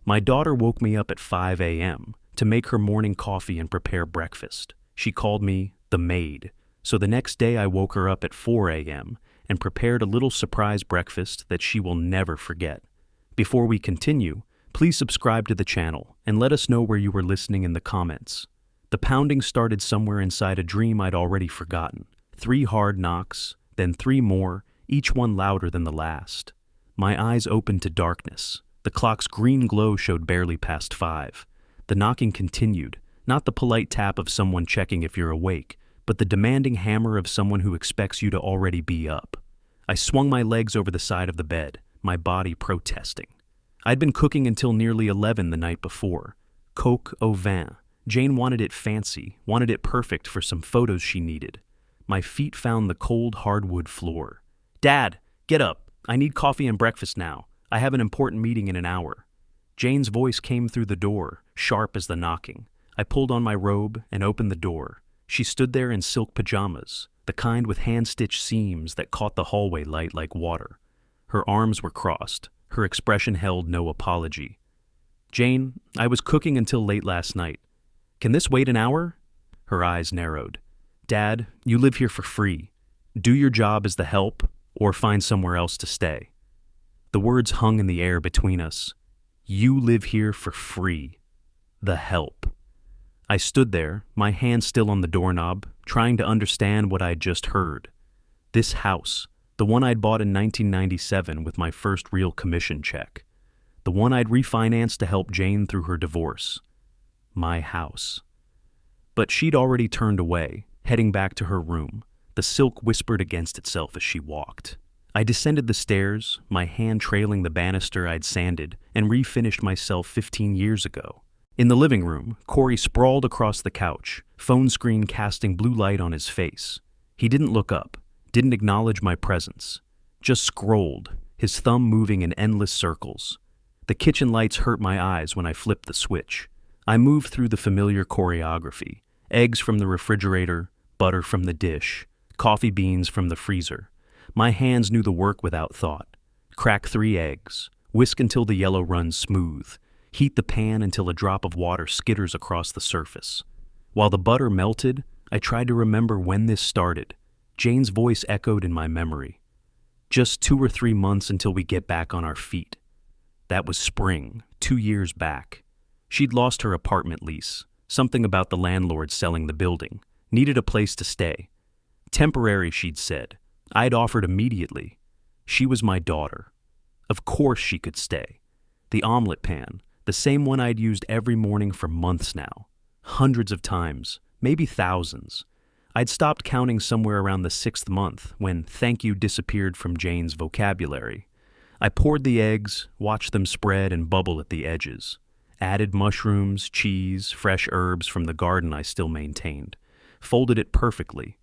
My daughter woke me up at 5 a.m. to make her morning coffee and prepare breakfast. She called me the maid. So the next day I woke her up at 4 a.m. and prepared a little surprise breakfast that she will never forget. Before we continue, please subscribe to the channel and let us know where you were listening in the comments. The pounding started somewhere inside a dream I'd already forgotten. 3 hard knocks, then 3 more, each one louder than the last. My eyes opened to darkness. The clock's green glow showed barely past 5. The knocking continued, not the polite tap of someone checking if you're awake, but the demanding hammer of someone who expects you to already be up. I swung my legs over the side of the bed, my body protesting. I'd been cooking until nearly 11 the night before. Coq au vin. Jane wanted it fancy, wanted it perfect for some photos she needed. My feet found the cold hardwood floor. "Dad, get up. I need coffee and breakfast now. I have an important meeting in an hour." Jane's voice came through the door, sharp as the knocking. I pulled on my robe and opened the door. She stood there in silk pajamas, the kind with hand-stitched seams that caught the hallway light like water. Her arms were crossed. Her expression held no apology. "Jane, I was cooking until late last night. Can this wait an hour?" Her eyes narrowed. "Dad, you live here for free. Do your job as the help, or find somewhere else to stay." The words hung in the air between us. You live here for free. The help. I stood there, my hand still on the doorknob, trying to understand what I'd just heard. This house, the one I'd bought in 1997 with my first real commission check. The one I'd refinanced to help Jane through her divorce. My house. But she'd already turned away, heading back to her room. The silk whispered against itself as she walked. I descended the stairs, my hand trailing the banister I'd sanded and refinished myself 15 years ago. In the living room, Corey sprawled across the couch, phone screen casting blue light on his face. He didn't look up, didn't acknowledge my presence, just scrolled, his thumb moving in endless circles. The kitchen lights hurt my eyes when I flipped the switch. I moved through the familiar choreography: eggs from the refrigerator, butter from the dish, coffee beans from the freezer. My hands knew the work without thought. Crack 3 eggs, whisk until the yellow runs smooth, heat the pan until a drop of water skitters across the surface. While the butter melted, I tried to remember when this started. Jane's voice echoed in my memory. Just 2 or 3 months until we get back on our feet. That was spring, 2 years back. She'd lost her apartment lease, something about the landlord selling the building, needed a place to stay. Temporary, she'd said. I'd offered immediately. She was my daughter. Of course she could stay. The omelet pan, the same one I'd used every morning for months now. Hundreds of times, maybe thousands. I'd stopped counting somewhere around the 6th month when thank you disappeared from Jane's vocabulary. I poured the eggs, watched them spread and bubble at the edges. Added mushrooms, cheese, fresh herbs from the garden I still maintained. Folded it perfectly.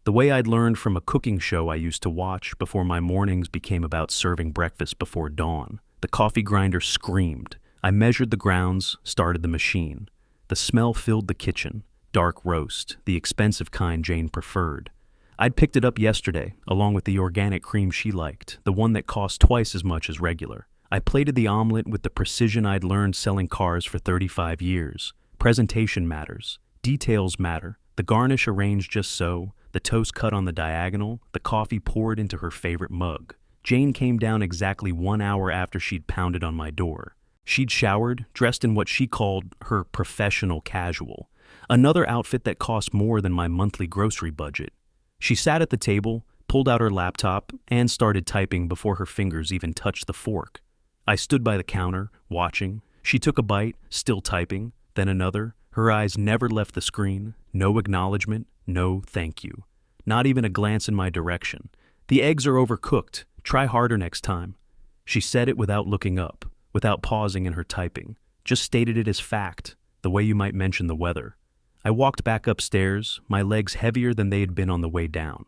The way I'd learned from a cooking show I used to watch before my mornings became about serving breakfast before dawn. The coffee grinder screamed. I measured the grounds, started the machine. The smell filled the kitchen. Dark roast, the expensive kind Jane preferred. I'd picked it up yesterday, along with the organic cream she liked, the one that cost twice as much as regular. I plated the omelet with the precision I'd learned selling cars for 35 years. Presentation matters. Details matter. The garnish arranged just so, the toast cut on the diagonal, the coffee poured into her favorite mug. Jane came down exactly 1 hour after she'd pounded on my door. She'd showered, dressed in what she called her professional casual, another outfit that cost more than my monthly grocery budget. She sat at the table, pulled out her laptop, and started typing before her fingers even touched the fork. I stood by the counter, watching. She took a bite, still typing, then another. Her eyes never left the screen, no acknowledgement, no thank you. Not even a glance in my direction. "The eggs are overcooked. Try harder next time." She said it without looking up, without pausing in her typing. Just stated it as fact, the way you might mention the weather. I walked back upstairs, my legs heavier than they had been on the way down.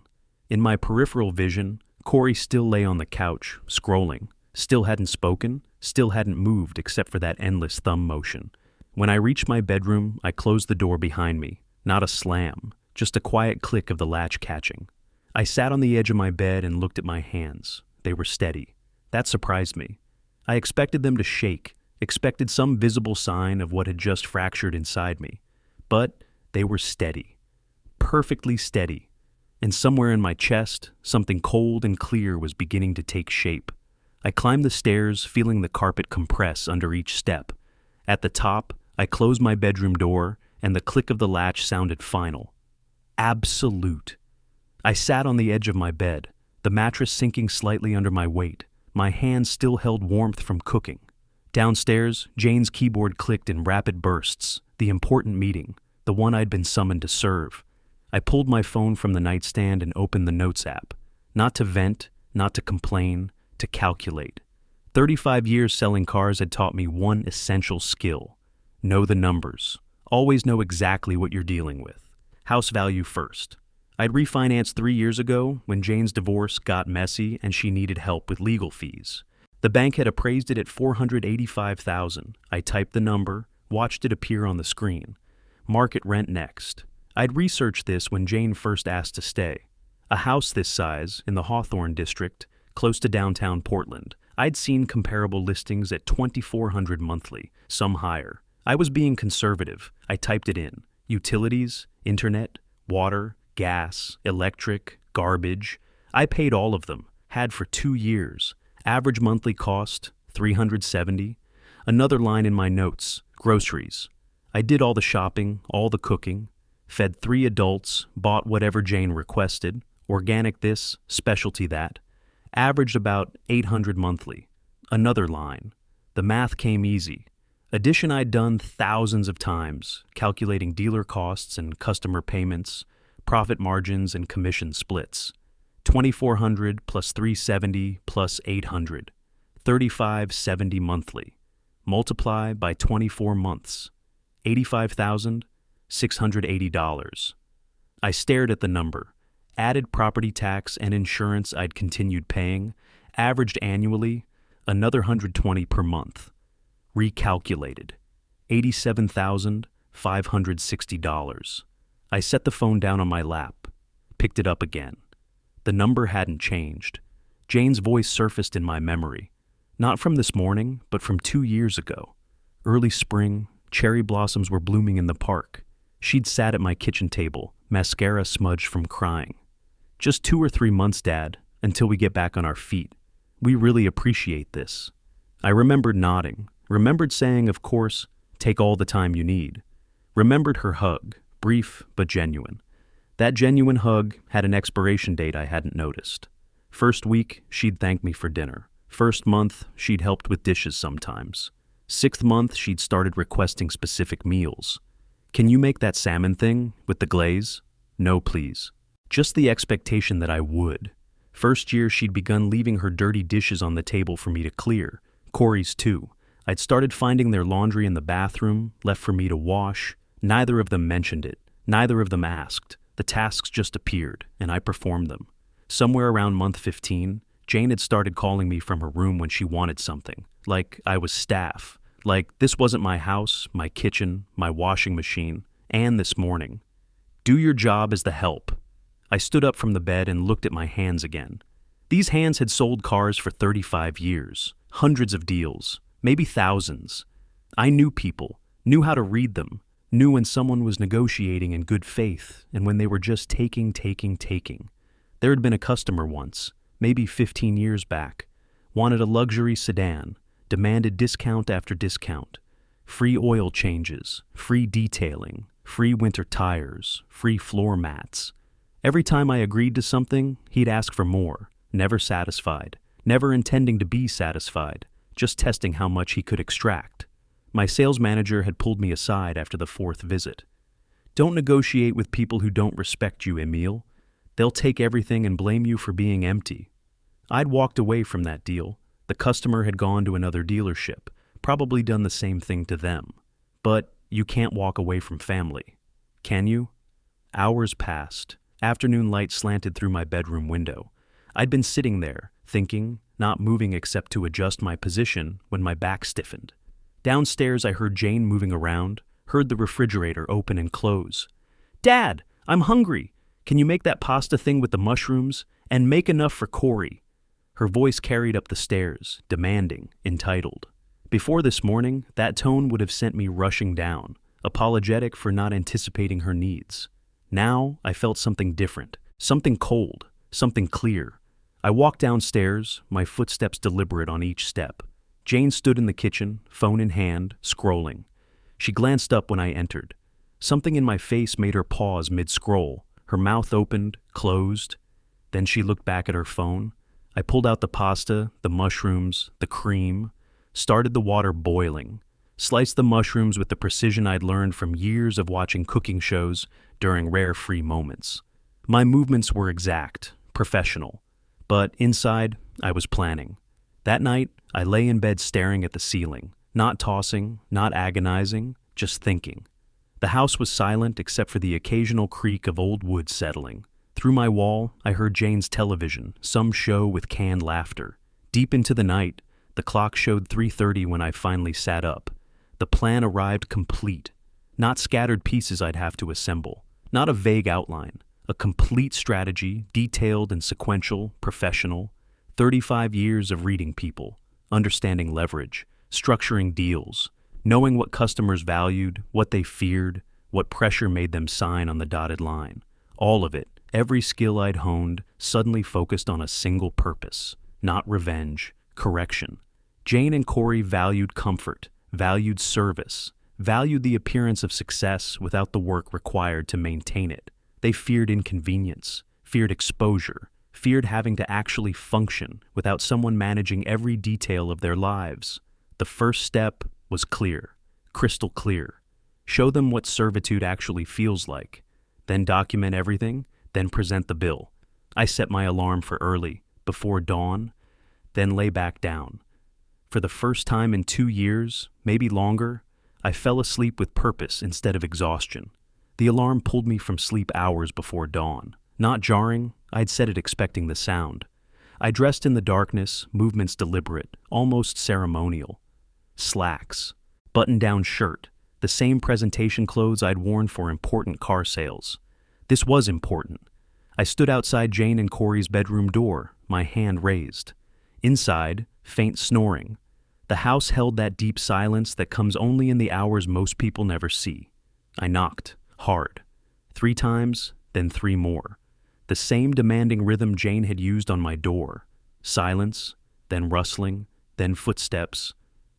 In my peripheral vision, Corey still lay on the couch, scrolling. Still hadn't spoken, still hadn't moved except for that endless thumb motion. When I reached my bedroom, I closed the door behind me. Not a slam, just a quiet click of the latch catching. I sat on the edge of my bed and looked at my hands. They were steady. That surprised me. I expected them to shake, expected some visible sign of what had just fractured inside me. But they were steady, perfectly steady, and somewhere in my chest, something cold and clear was beginning to take shape. I climbed the stairs, feeling the carpet compress under each step. At the top, I closed my bedroom door, and the click of the latch sounded final. Absolute. I sat on the edge of my bed, the mattress sinking slightly under my weight. My hands still held warmth from cooking. Downstairs, Jane's keyboard clicked in rapid bursts, the important meeting, the one I'd been summoned to serve. I pulled my phone from the nightstand and opened the Notes app. Not to vent, not to complain, to calculate. 35 years selling cars had taught me one essential skill. Know the numbers. Always know exactly what you're dealing with. House value first. I'd refinanced 3 years ago when Jane's divorce got messy and she needed help with legal fees. The bank had appraised it at $485,000. I typed the number, watched it appear on the screen. Market rent next. I'd researched this when Jane first asked to stay. A house this size, in the Hawthorne district, close to downtown Portland. I'd seen comparable listings at $2,400 monthly, some higher. I was being conservative. I typed it in. Utilities, internet, water, gas, electric, garbage. I paid all of them, had for 2 years. Average monthly cost, $370. Another line in my notes, groceries. I did all the shopping, all the cooking, fed 3 adults, bought whatever Jane requested, organic this, specialty that. Averaged about $800 monthly. Another line. The math came easy. Addition I'd done thousands of times, calculating dealer costs and customer payments, profit margins and commission splits. $2,400 plus $370 plus $800. $3,570 monthly. Multiply by 24 months. $85,680. I stared at the number. Added property tax and insurance I'd continued paying, averaged annually, another $120 per month. Recalculated. $87,560. I set the phone down on my lap, picked it up again. The number hadn't changed. Jane's voice surfaced in my memory. Not from this morning, but from 2 years ago. Early spring, cherry blossoms were blooming in the park. She'd sat at my kitchen table, mascara smudged from crying. Just 2 or 3 months, Dad, until we get back on our feet. We really appreciate this. I remembered nodding, remembered saying, of course, take all the time you need. Remembered her hug, brief but genuine. That genuine hug had an expiration date I hadn't noticed. First week, she'd thank me for dinner. First month, she'd helped with dishes sometimes. 6th month, she'd started requesting specific meals. Can you make that salmon thing with the glaze? No, please. Just the expectation that I would. First year, she'd begun leaving her dirty dishes on the table for me to clear. Corey's too. I'd started finding their laundry in the bathroom, left for me to wash. Neither of them mentioned it. Neither of them asked. The tasks just appeared, and I performed them. Somewhere around month 15, Jane had started calling me from her room when she wanted something. Like I was staff. Like this wasn't my house, my kitchen, my washing machine. And this morning. Do your job as the help. I stood up from the bed and looked at my hands again. These hands had sold cars for 35 years. Hundreds of deals. Maybe thousands. I knew people. Knew how to read them. Knew when someone was negotiating in good faith and when they were just taking. There had been a customer once, maybe 15 years back, wanted a luxury sedan, demanded discount after discount, free oil changes, free detailing, free winter tires, free floor mats. Every time I agreed to something, he'd ask for more, never satisfied, never intending to be satisfied, just testing how much he could extract. My sales manager had pulled me aside after the 4th visit. Don't negotiate with people who don't respect you, Emile. They'll take everything and blame you for being empty. I'd walked away from that deal. The customer had gone to another dealership, probably done the same thing to them. But you can't walk away from family. Can you? Hours passed. Afternoon light slanted through my bedroom window. I'd been sitting there, thinking, not moving except to adjust my position, when my back stiffened. Downstairs I heard Jane moving around, heard the refrigerator open and close. Dad, I'm hungry. Can you make that pasta thing with the mushrooms? And make enough for Corey. Her voice carried up the stairs, demanding, entitled. Before this morning, that tone would have sent me rushing down, apologetic for not anticipating her needs. Now, I felt something different, something cold, something clear. I walked downstairs, my footsteps deliberate on each step. Jane stood in the kitchen, phone in hand, scrolling. She glanced up when I entered. Something in my face made her pause mid-scroll. Her mouth opened, closed. Then she looked back at her phone. I pulled out the pasta, the mushrooms, the cream, started the water boiling, sliced the mushrooms with the precision I'd learned from years of watching cooking shows during rare free moments. My movements were exact, professional, but inside, I was planning. That night, I lay in bed staring at the ceiling, not tossing, not agonizing, just thinking. The house was silent except for the occasional creak of old wood settling. Through my wall, I heard Jane's television, some show with canned laughter. Deep into the night, the clock showed 3:30 when I finally sat up. The plan arrived complete. Not scattered pieces I'd have to assemble. Not a vague outline. A complete strategy, detailed and sequential, professional. 35 years of reading people, understanding leverage, structuring deals, knowing what customers valued, what they feared, what pressure made them sign on the dotted line. All of it, every skill I'd honed, suddenly focused on a single purpose. Not revenge, correction. Jane and Corey valued comfort, valued service, valued the appearance of success without the work required to maintain it. They feared inconvenience, feared exposure, feared having to actually function without someone managing every detail of their lives. The first step was clear, crystal clear. Show them what servitude actually feels like. Then document everything, then present the bill. I set my alarm for early, before dawn, then lay back down. For the first time in 2 years, maybe longer, I fell asleep with purpose instead of exhaustion. The alarm pulled me from sleep hours before dawn. Not jarring, I'd set it expecting the sound. I dressed in the darkness, movements deliberate, almost ceremonial. Slacks, button-down shirt, the same presentation clothes I'd worn for important car sales. This was important. I stood outside Jane and Corey's bedroom door, my hand raised. Inside, faint snoring. The house held that deep silence that comes only in the hours most people never see. I knocked, hard. 3 times, then 3 more. The same demanding rhythm Jane had used on my door. Silence, then rustling, then footsteps.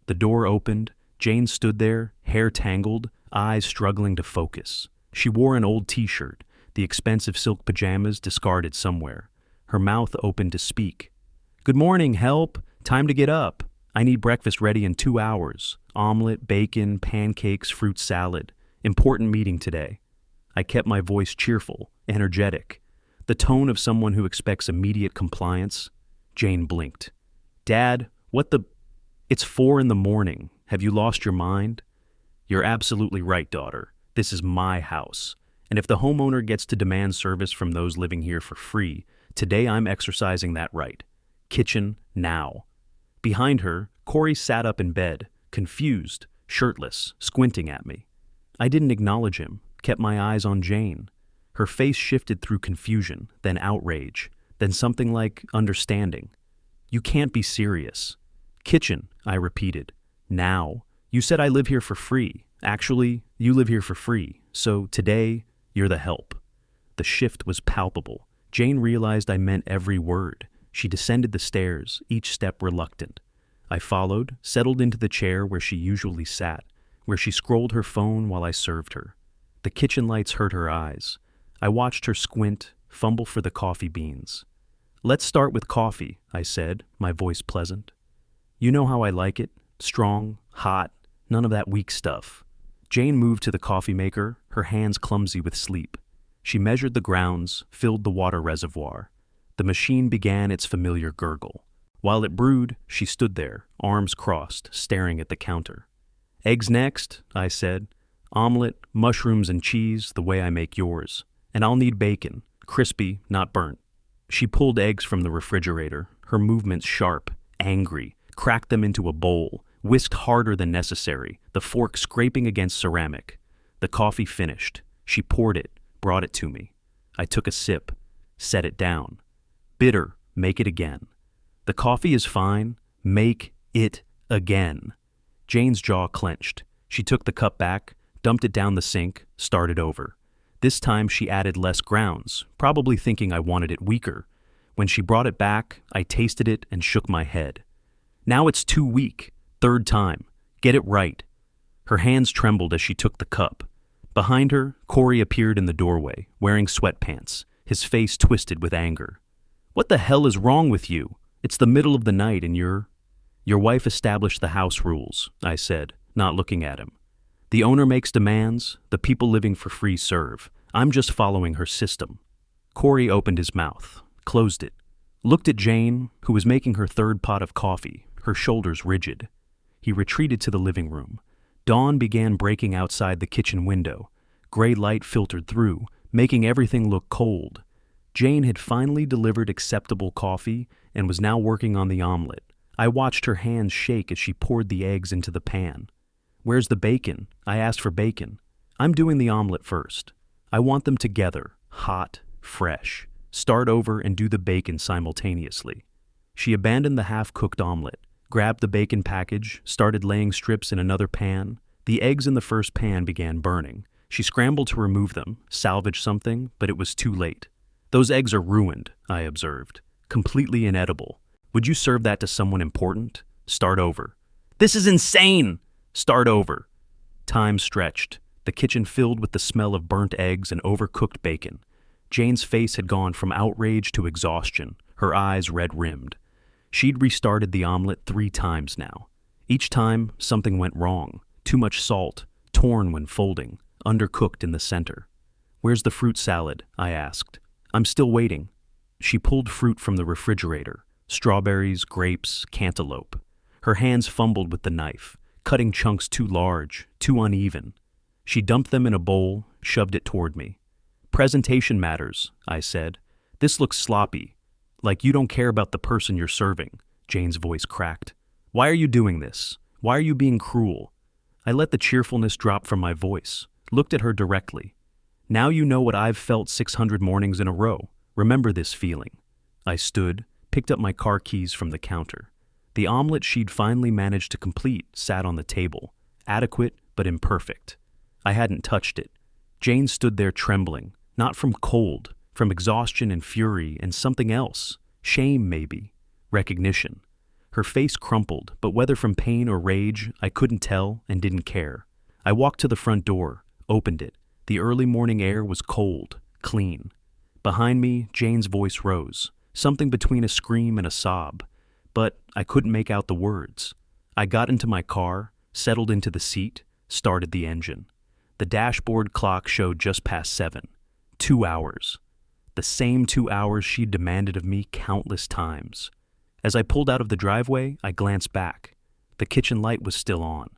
The door opened. Jane stood there, hair tangled, eyes struggling to focus. She wore an old t-shirt, the expensive silk pajamas discarded somewhere. Her mouth opened to speak. "Good morning, help! Time to get up. I need breakfast ready in 2 hours. Omelet, bacon, pancakes, fruit salad. Important meeting today." I kept my voice cheerful, energetic. The tone of someone who expects immediate compliance. Jane blinked. "Dad, what the... It's 4 in the morning. Have you lost your mind?" "You're absolutely right, daughter. This is my house. And if the homeowner gets to demand service from those living here for free, today I'm exercising that right. Kitchen, now." Behind her, Corey sat up in bed, confused, shirtless, squinting at me. I didn't acknowledge him, kept my eyes on Jane. Her face shifted through confusion, then outrage, then something like understanding. "You can't be serious." "Kitchen," I repeated. "Now. You said I live here for free. Actually, you live here for free. So today, you're the help." The shift was palpable. Jane realized I meant every word. She descended the stairs, each step reluctant. I followed, settled into the chair where she usually sat, where she scrolled her phone while I served her. The kitchen lights hurt her eyes. I watched her squint, fumble for the coffee beans. "Let's start with coffee," I said, my voice pleasant. "You know how I like it. Strong, hot, none of that weak stuff." Jane moved to the coffee maker, her hands clumsy with sleep. She measured the grounds, filled the water reservoir. The machine began its familiar gurgle. While it brewed, she stood there, arms crossed, staring at the counter. "Eggs next," I said. "Omelet, mushrooms and cheese, the way I make yours. And I'll need bacon, crispy, not burnt." She pulled eggs from the refrigerator, her movements sharp, angry, cracked them into a bowl, whisked harder than necessary, the fork scraping against ceramic. The coffee finished. She poured it, brought it to me. I took a sip, set it down. "Bitter, make it again." "The coffee is fine. Make it again." Jane's jaw clenched. She took the cup back, dumped it down the sink, started over. This time she added less grounds, probably thinking I wanted it weaker. When she brought it back, I tasted it and shook my head. Now it's too weak. Third time. Get it right. Her hands trembled as she took the cup. Behind her, Corey appeared in the doorway, wearing sweatpants, his face twisted with anger. What the hell is wrong with you? It's the middle of the night and you're... Your wife established the house rules, I said, not looking at him. The owner makes demands, the people living for free serve. I'm just following her system. Corey opened his mouth, closed it, looked at Jane, who was making her third pot of coffee, her shoulders rigid. He retreated to the living room. Dawn began breaking outside the kitchen window. Gray light filtered through, making everything look cold. Jane had finally delivered acceptable coffee and was now working on the omelet. I watched her hands shake as she poured the eggs into the pan. Where's the bacon? I asked for bacon. I'm doing the omelet first. I want them together, hot, fresh. Start over and do the bacon simultaneously. She abandoned the half-cooked omelet, grabbed the bacon package, started laying strips in another pan. The eggs in the first pan began burning. She scrambled to remove them, salvage something, but it was too late. Those eggs are ruined, I observed. Completely inedible. Would you serve that to someone important? Start over. This is insane! Start over. Time stretched, the kitchen filled with the smell of burnt eggs and overcooked bacon. Jane's face had gone from outrage to exhaustion, her eyes red-rimmed. She'd restarted the omelet 3 times now. Each time, something went wrong. Too much salt, torn when folding, undercooked in the center. Where's the fruit salad? I asked. I'm still waiting. She pulled fruit from the refrigerator. Strawberries, grapes, cantaloupe. Her hands fumbled with the knife, cutting chunks too large, too uneven. She dumped them in a bowl, shoved it toward me. Presentation matters, I said. This looks sloppy. Like you don't care about the person you're serving. Jane's voice cracked. Why are you doing this? Why are you being cruel? I let the cheerfulness drop from my voice, looked at her directly. Now you know what I've felt 600 mornings in a row. Remember this feeling. I stood, picked up my car keys from the counter. The omelet she'd finally managed to complete sat on the table, adequate but imperfect. I hadn't touched it. Jane stood there trembling, not from cold, from exhaustion and fury and something else. Shame, maybe. Recognition. Her face crumpled, but whether from pain or rage, I couldn't tell and didn't care. I walked to the front door, opened it. The early morning air was cold, clean. Behind me, Jane's voice rose, something between a scream and a sob, but I couldn't make out the words. I got into my car, settled into the seat, started the engine. The dashboard clock showed just past 7. 2 hours. The same 2 hours she'd demanded of me countless times. As I pulled out of the driveway, I glanced back. The kitchen light was still on.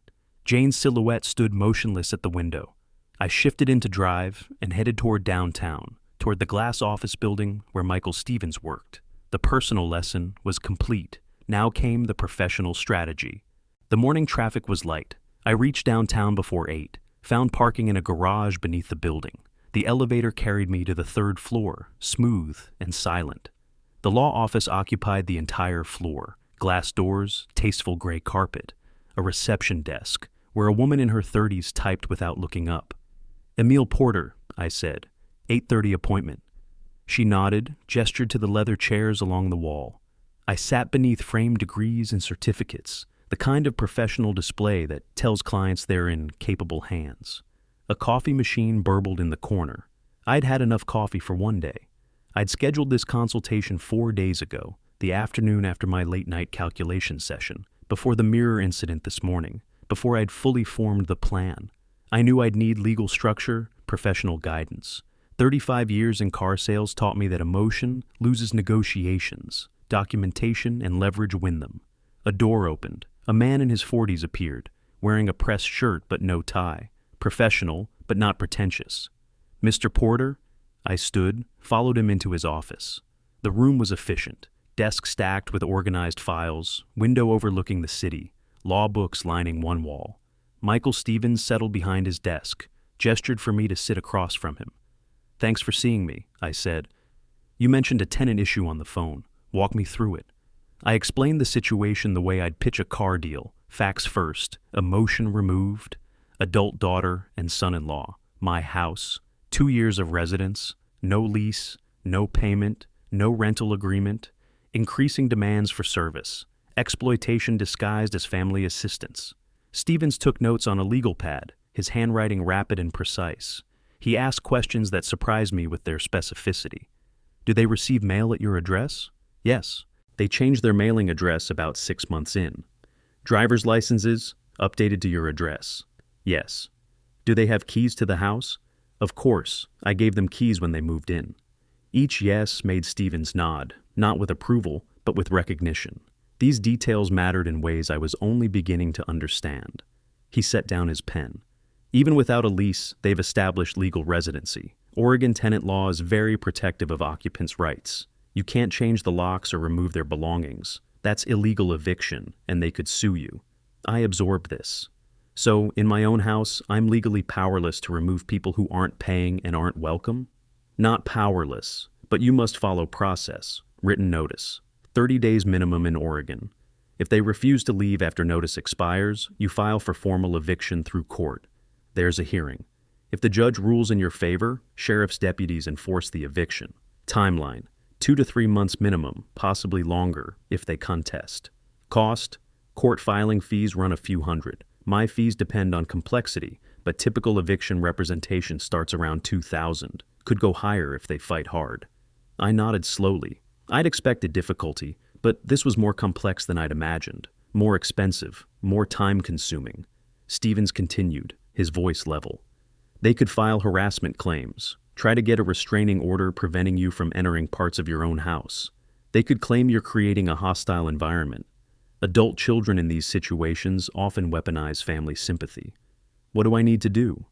Jane's silhouette stood motionless at the window. I shifted into drive and headed toward downtown, toward the glass office building where Michael Stevens worked. The personal lesson was complete. Now came the professional strategy. The morning traffic was light. I reached downtown before 8, found parking in a garage beneath the building. The elevator carried me to the 3rd floor, smooth and silent. The law office occupied the entire floor. Glass doors, tasteful gray carpet. A reception desk, where a woman in her 30s typed without looking up. Emil Porter, I said. 8:30 appointment. She nodded, gestured to the leather chairs along the wall. I sat beneath framed degrees and certificates, the kind of professional display that tells clients they're in capable hands. A coffee machine burbled in the corner. I'd had enough coffee for one day. I'd scheduled this consultation 4 days ago, the afternoon after my late-night calculation session, before the mirror incident this morning, before I'd fully formed the plan. I knew I'd need legal structure, professional guidance. 35 years in car sales taught me that emotion loses negotiations, documentation and leverage win them. A door opened. A man in his 40s appeared, wearing a pressed shirt but no tie, professional but not pretentious. Mr. Porter? I stood, followed him into his office. The room was efficient, desk stacked with organized files, window overlooking the city, law books lining one wall. Michael Stevens settled behind his desk, gestured for me to sit across from him. Thanks for seeing me, I said. You mentioned a tenant issue on the phone. Walk me through it. I explained the situation the way I'd pitch a car deal, Facts first, emotion removed, adult daughter and son-in-law, my house, 2 years of residence, no lease, no payment, no rental agreement, increasing demands for service, exploitation disguised as family assistance. Stevens took notes on a legal pad, his handwriting rapid and precise. He asked questions that surprised me with their specificity. Do they receive mail at your address? Yes. They changed their mailing address about 6 months in. Driver's licenses, updated to your address. Yes. Do they have keys to the house? Of course. I gave them keys when they moved in. Each yes made Stevens nod, not with approval, but with recognition. These details mattered in ways I was only beginning to understand. He set down his pen. Even without a lease, they've established legal residency. Oregon tenant law is very protective of occupants' rights. You can't change the locks or remove their belongings. That's illegal eviction, and they could sue you. I absorbed this. So, in my own house, I'm legally powerless to remove people who aren't paying and aren't welcome? Not powerless, but you must follow process, written notice. 30 days minimum in Oregon. If they refuse to leave after notice expires, you file for formal eviction through court. There's a hearing. If the judge rules in your favor, sheriff's deputies enforce the eviction. Timeline: 2 to 3 months minimum, possibly longer if they contest. Cost: court filing fees run a few hundred. My fees depend on complexity, but typical eviction representation starts around $2,000. Could go higher if they fight hard. I nodded slowly. I'd expected difficulty, but this was more complex than I'd imagined. More expensive, more time-consuming. Stevens continued, his voice level. They could file harassment claims, try to get a restraining order preventing you from entering parts of your own house. They could claim you're creating a hostile environment. Adult children in these situations often weaponize family sympathy. What do I need to do?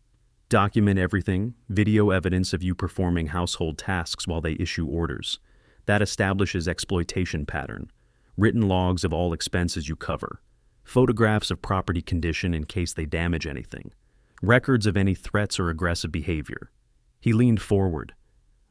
Document everything, video evidence of you performing household tasks while they issue orders. That establishes exploitation pattern. Written logs of all expenses you cover. Photographs of property condition in case they damage anything. Records of any threats or aggressive behavior. He leaned forward.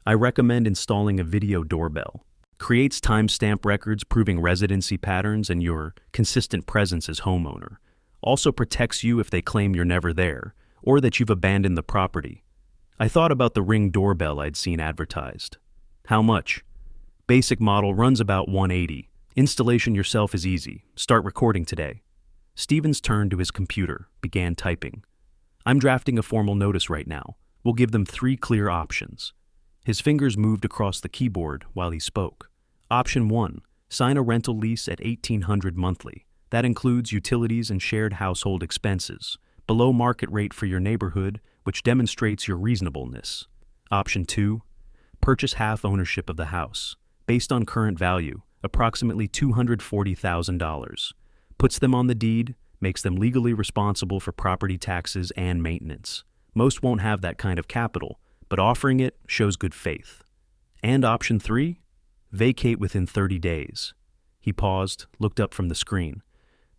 I recommend installing a video doorbell. Creates timestamp records proving residency patterns and your consistent presence as homeowner. Also protects you if they claim you're never there, or that you've abandoned the property. I thought about the Ring doorbell I'd seen advertised. How much? Basic model runs about $180. Installation yourself is easy. Start recording today. Stevens turned to his computer, began typing. I'm drafting a formal notice right now. We'll give them 3 clear options. His fingers moved across the keyboard while he spoke. Option 1, sign a rental lease at $1,800 monthly. That includes utilities and shared household expenses, below market rate for your neighborhood, which demonstrates your reasonableness. Option 2, purchase half ownership of the house, based on current value, approximately $240,000. Puts them on the deed, makes them legally responsible for property taxes and maintenance. Most won't have that kind of capital, but offering it shows good faith. And option 3, vacate within 30 days. He paused, looked up from the screen.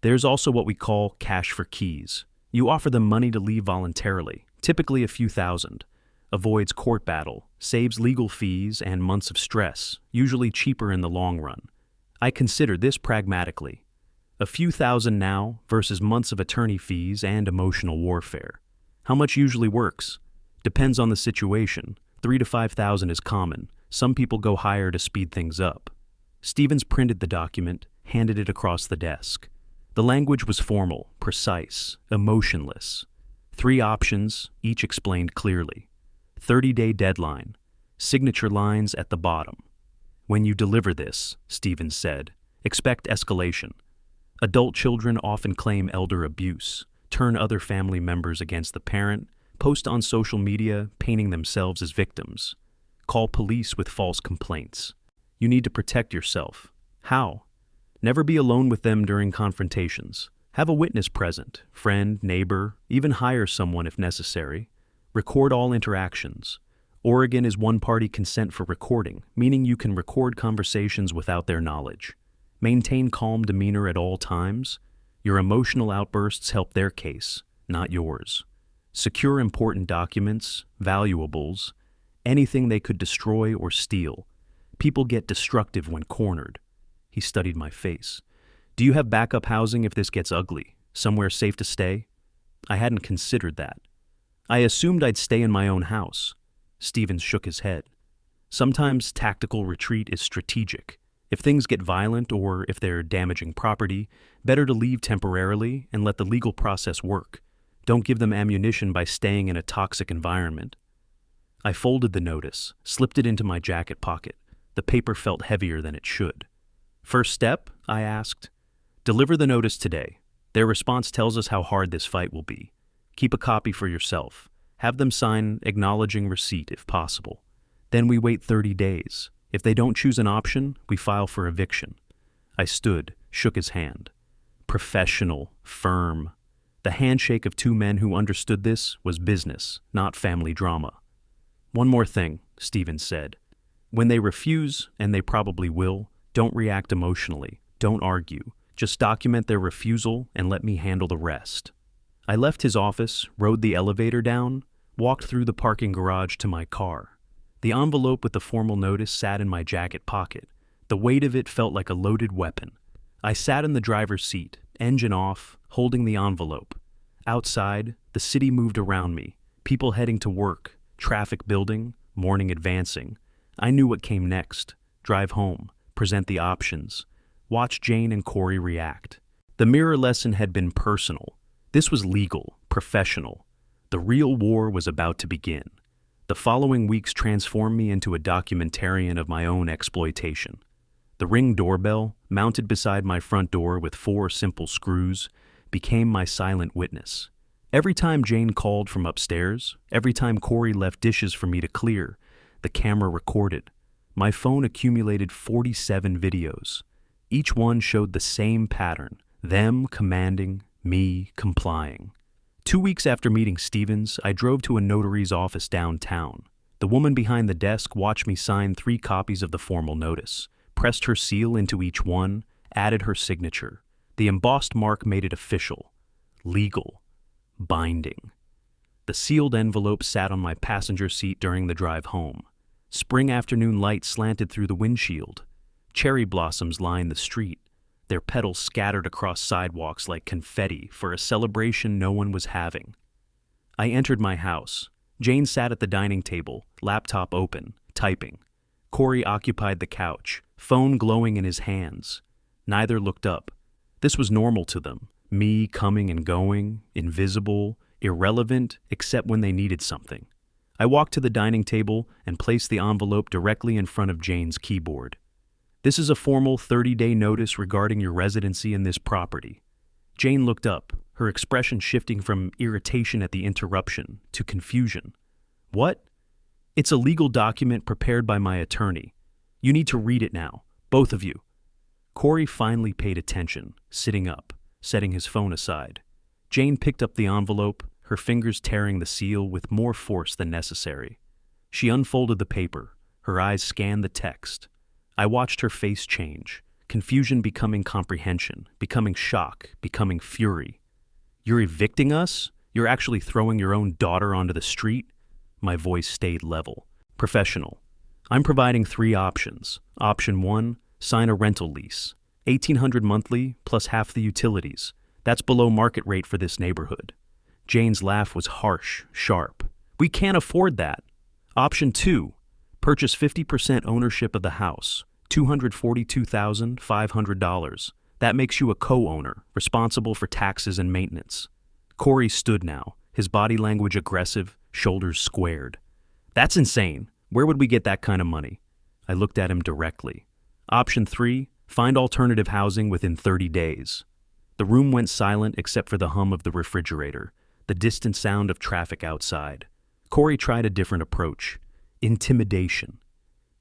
There's also what we call cash for keys. You offer them money to leave voluntarily, typically a few thousand. Avoids court battle, saves legal fees and months of stress, usually cheaper in the long run. I consider this pragmatically. A few thousand now versus months of attorney fees and emotional warfare. How much usually works? Depends on the situation. 3 to 5,000 is common. Some people go higher to speed things up. Stevens printed the document, handed it across the desk. The language was formal, precise, emotionless. 3 options, each explained clearly. 30-day deadline. Signature lines at the bottom. When you deliver this, Stevens said, expect escalation. Adult children often claim elder abuse, turn other family members against the parent, post on social media painting themselves as victims. Call police with false complaints. You need to protect yourself. How? Never be alone with them during confrontations. Have a witness present, friend, neighbor, even hire someone if necessary. Record all interactions. Oregon is one-party consent for recording, meaning you can record conversations without their knowledge. Maintain calm demeanor at all times. Your emotional outbursts help their case, not yours. Secure important documents, valuables, anything they could destroy or steal. People get destructive when cornered. He studied my face. Do you have backup housing if this gets ugly? Somewhere safe to stay? I hadn't considered that. I assumed I'd stay in my own house. Stevens shook his head. Sometimes tactical retreat is strategic. If things get violent or if they're damaging property, better to leave temporarily and let the legal process work. Don't give them ammunition by staying in a toxic environment. I folded the notice, slipped it into my jacket pocket. The paper felt heavier than it should. First step? I asked. Deliver the notice today. Their response tells us how hard this fight will be. Keep a copy for yourself. Have them sign acknowledging receipt if possible. Then we wait 30 days. If they don't choose an option, we file for eviction. I stood, shook his hand. Professional, firm. The handshake of two men who understood this was business, not family drama. One more thing, Stevens said. When they refuse, and they probably will, don't react emotionally. Don't argue. Just document their refusal and let me handle the rest. I left his office, rode the elevator down, walked through the parking garage to my car. The envelope with the formal notice sat in my jacket pocket. The weight of it felt like a loaded weapon. I sat in the driver's seat, engine off, holding the envelope. Outside, the city moved around me, people heading to work, traffic building, morning advancing. I knew what came next. Drive home, present the options, watch Jane and Corey react. The mirror lesson had been personal. This was legal, professional. The real war was about to begin. The following weeks transformed me into a documentarian of my own exploitation. The Ring doorbell, mounted beside my front door with 4 simple screws, became my silent witness. Every time Jane called from upstairs, every time Corey left dishes for me to clear, the camera recorded. My phone accumulated 47 videos. Each one showed the same pattern, them commanding, me complying. 2 weeks after meeting Stevens, I drove to a notary's office downtown. The woman behind the desk watched me sign 3 copies of the formal notice, pressed her seal into each one, added her signature. The embossed mark made it official, legal, binding. The sealed envelope sat on my passenger seat during the drive home. Spring afternoon light slanted through the windshield. Cherry blossoms lined the street, their petals scattered across sidewalks like confetti for a celebration no one was having. I entered my house. Jane sat at the dining table, laptop open, typing. Corey occupied the couch, phone glowing in his hands. Neither looked up. This was normal to them, me coming and going, invisible, irrelevant except when they needed something. I walked to the dining table and placed the envelope directly in front of Jane's keyboard. This is a formal 30-day notice regarding your residency in this property. Jane looked up, her expression shifting from irritation at the interruption to confusion. What? It's a legal document prepared by my attorney. You need to read it now, both of you. Corey finally paid attention, sitting up, setting his phone aside. Jane picked up the envelope, her fingers tearing the seal with more force than necessary. She unfolded the paper, her eyes scanned the text. I watched her face change, confusion becoming comprehension, becoming shock, becoming fury. You're evicting us? You're actually throwing your own daughter onto the street? My voice stayed level. Professional. I'm providing 3 options. Option 1, sign a rental lease. $1,800 monthly plus half the utilities. That's below market rate for this neighborhood. Jane's laugh was harsh, sharp. We can't afford that. Option 2, purchase 50% ownership of the house, $242,500. That makes you a co-owner, responsible for taxes and maintenance. Corey stood now, his body language aggressive, shoulders squared. That's insane. Where would we get that kind of money? I looked at him directly. Option 3, find alternative housing within 30 days. The room went silent except for the hum of the refrigerator, the distant sound of traffic outside. Corey tried a different approach. Intimidation.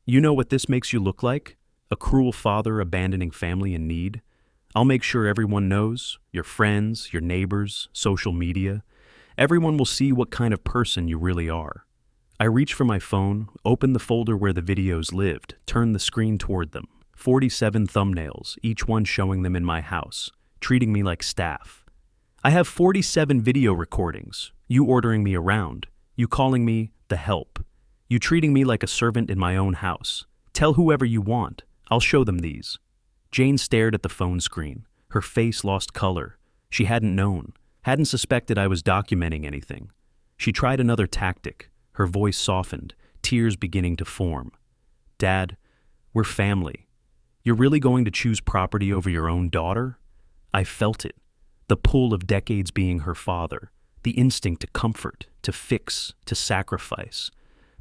You know what this makes you look like? A cruel father abandoning family in need? I'll make sure everyone knows, your friends, your neighbors, social media. Everyone will see what kind of person you really are. I reached for my phone, opened the folder where the videos lived, turned the screen toward them. 47 thumbnails, each one showing them in my house, treating me like staff. I have 47 video recordings, you ordering me around, you calling me the help, you treating me like a servant in my own house. Tell whoever you want, I'll show them these. Jane stared at the phone screen. Her face lost color. She hadn't known, hadn't suspected I was documenting anything. She tried another tactic, her voice softened, tears beginning to form. Dad, we're family. You're really going to choose property over your own daughter? I felt it, the pull of decades being her father, the instinct to comfort, to fix, to sacrifice.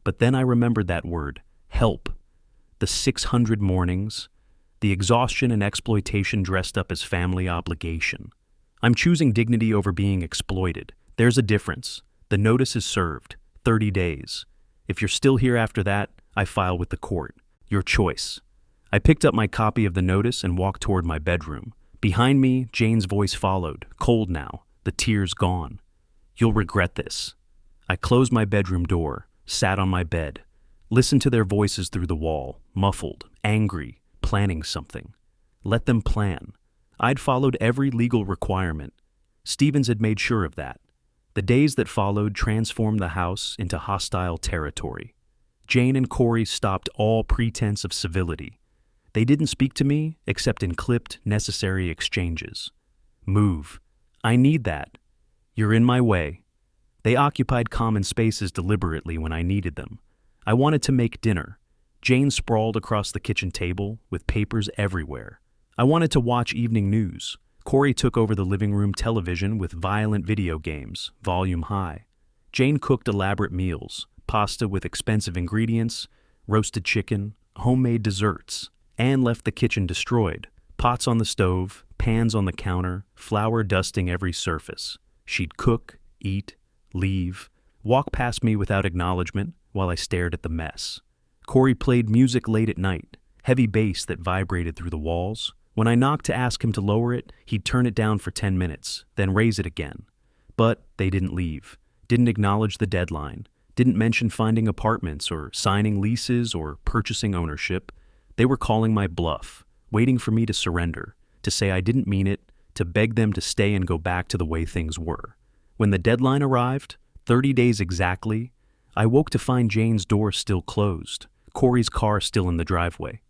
But then I remembered that word, help. The 600 mornings, the exhaustion and exploitation dressed up as family obligation. I'm choosing dignity over being exploited. There's a difference. The notice is served, 30 days. If you're still here after that, I file with the court. Your choice. I picked up my copy of the notice and walked toward my bedroom. Behind me, Jane's voice followed, cold now, the tears gone. You'll regret this. I closed my bedroom door, sat on my bed, listened to their voices through the wall, muffled, angry, planning something. Let them plan. I'd followed every legal requirement. Stevens had made sure of that. The days that followed transformed the house into hostile territory. Jane and Corey stopped all pretense of civility. They didn't speak to me except in clipped, necessary exchanges. Move. I need that. You're in my way. They occupied common spaces deliberately when I needed them. I wanted to make dinner. Jane sprawled across the kitchen table with papers everywhere. I wanted to watch evening news. Corey took over the living room television with violent video games, volume high. Jane cooked elaborate meals, pasta with expensive ingredients, roasted chicken, homemade desserts, and left the kitchen destroyed. Pots on the stove, pans on the counter, flour dusting every surface. She'd cook, eat, leave, walk past me without acknowledgement while I stared at the mess. Corey played music late at night, heavy bass that vibrated through the walls. When I knocked to ask him to lower it, he'd turn it down for 10 minutes, then raise it again. But they didn't leave, didn't acknowledge the deadline, didn't mention finding apartments or signing leases or purchasing ownership. They were calling my bluff, waiting for me to surrender, to say I didn't mean it, to beg them to stay and go back to the way things were. When the deadline arrived, 30 days exactly, I woke to find Jane's door still closed, Corey's car still in the driveway.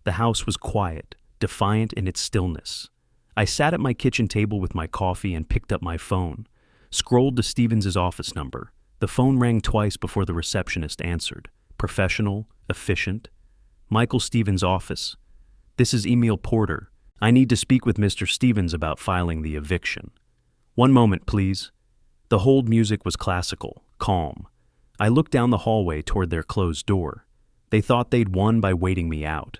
The house was quiet, defiant in its stillness. I sat at my kitchen table with my coffee and picked up my phone, scrolled to Stevens' office number. The phone rang twice before the receptionist answered. Professional, efficient. Michael Stevens' office. This is Emil Porter. I need to speak with Mr. Stevens about filing the eviction. One moment, please. The hold music was classical, calm. I looked down the hallway toward their closed door. They thought they'd won by waiting me out.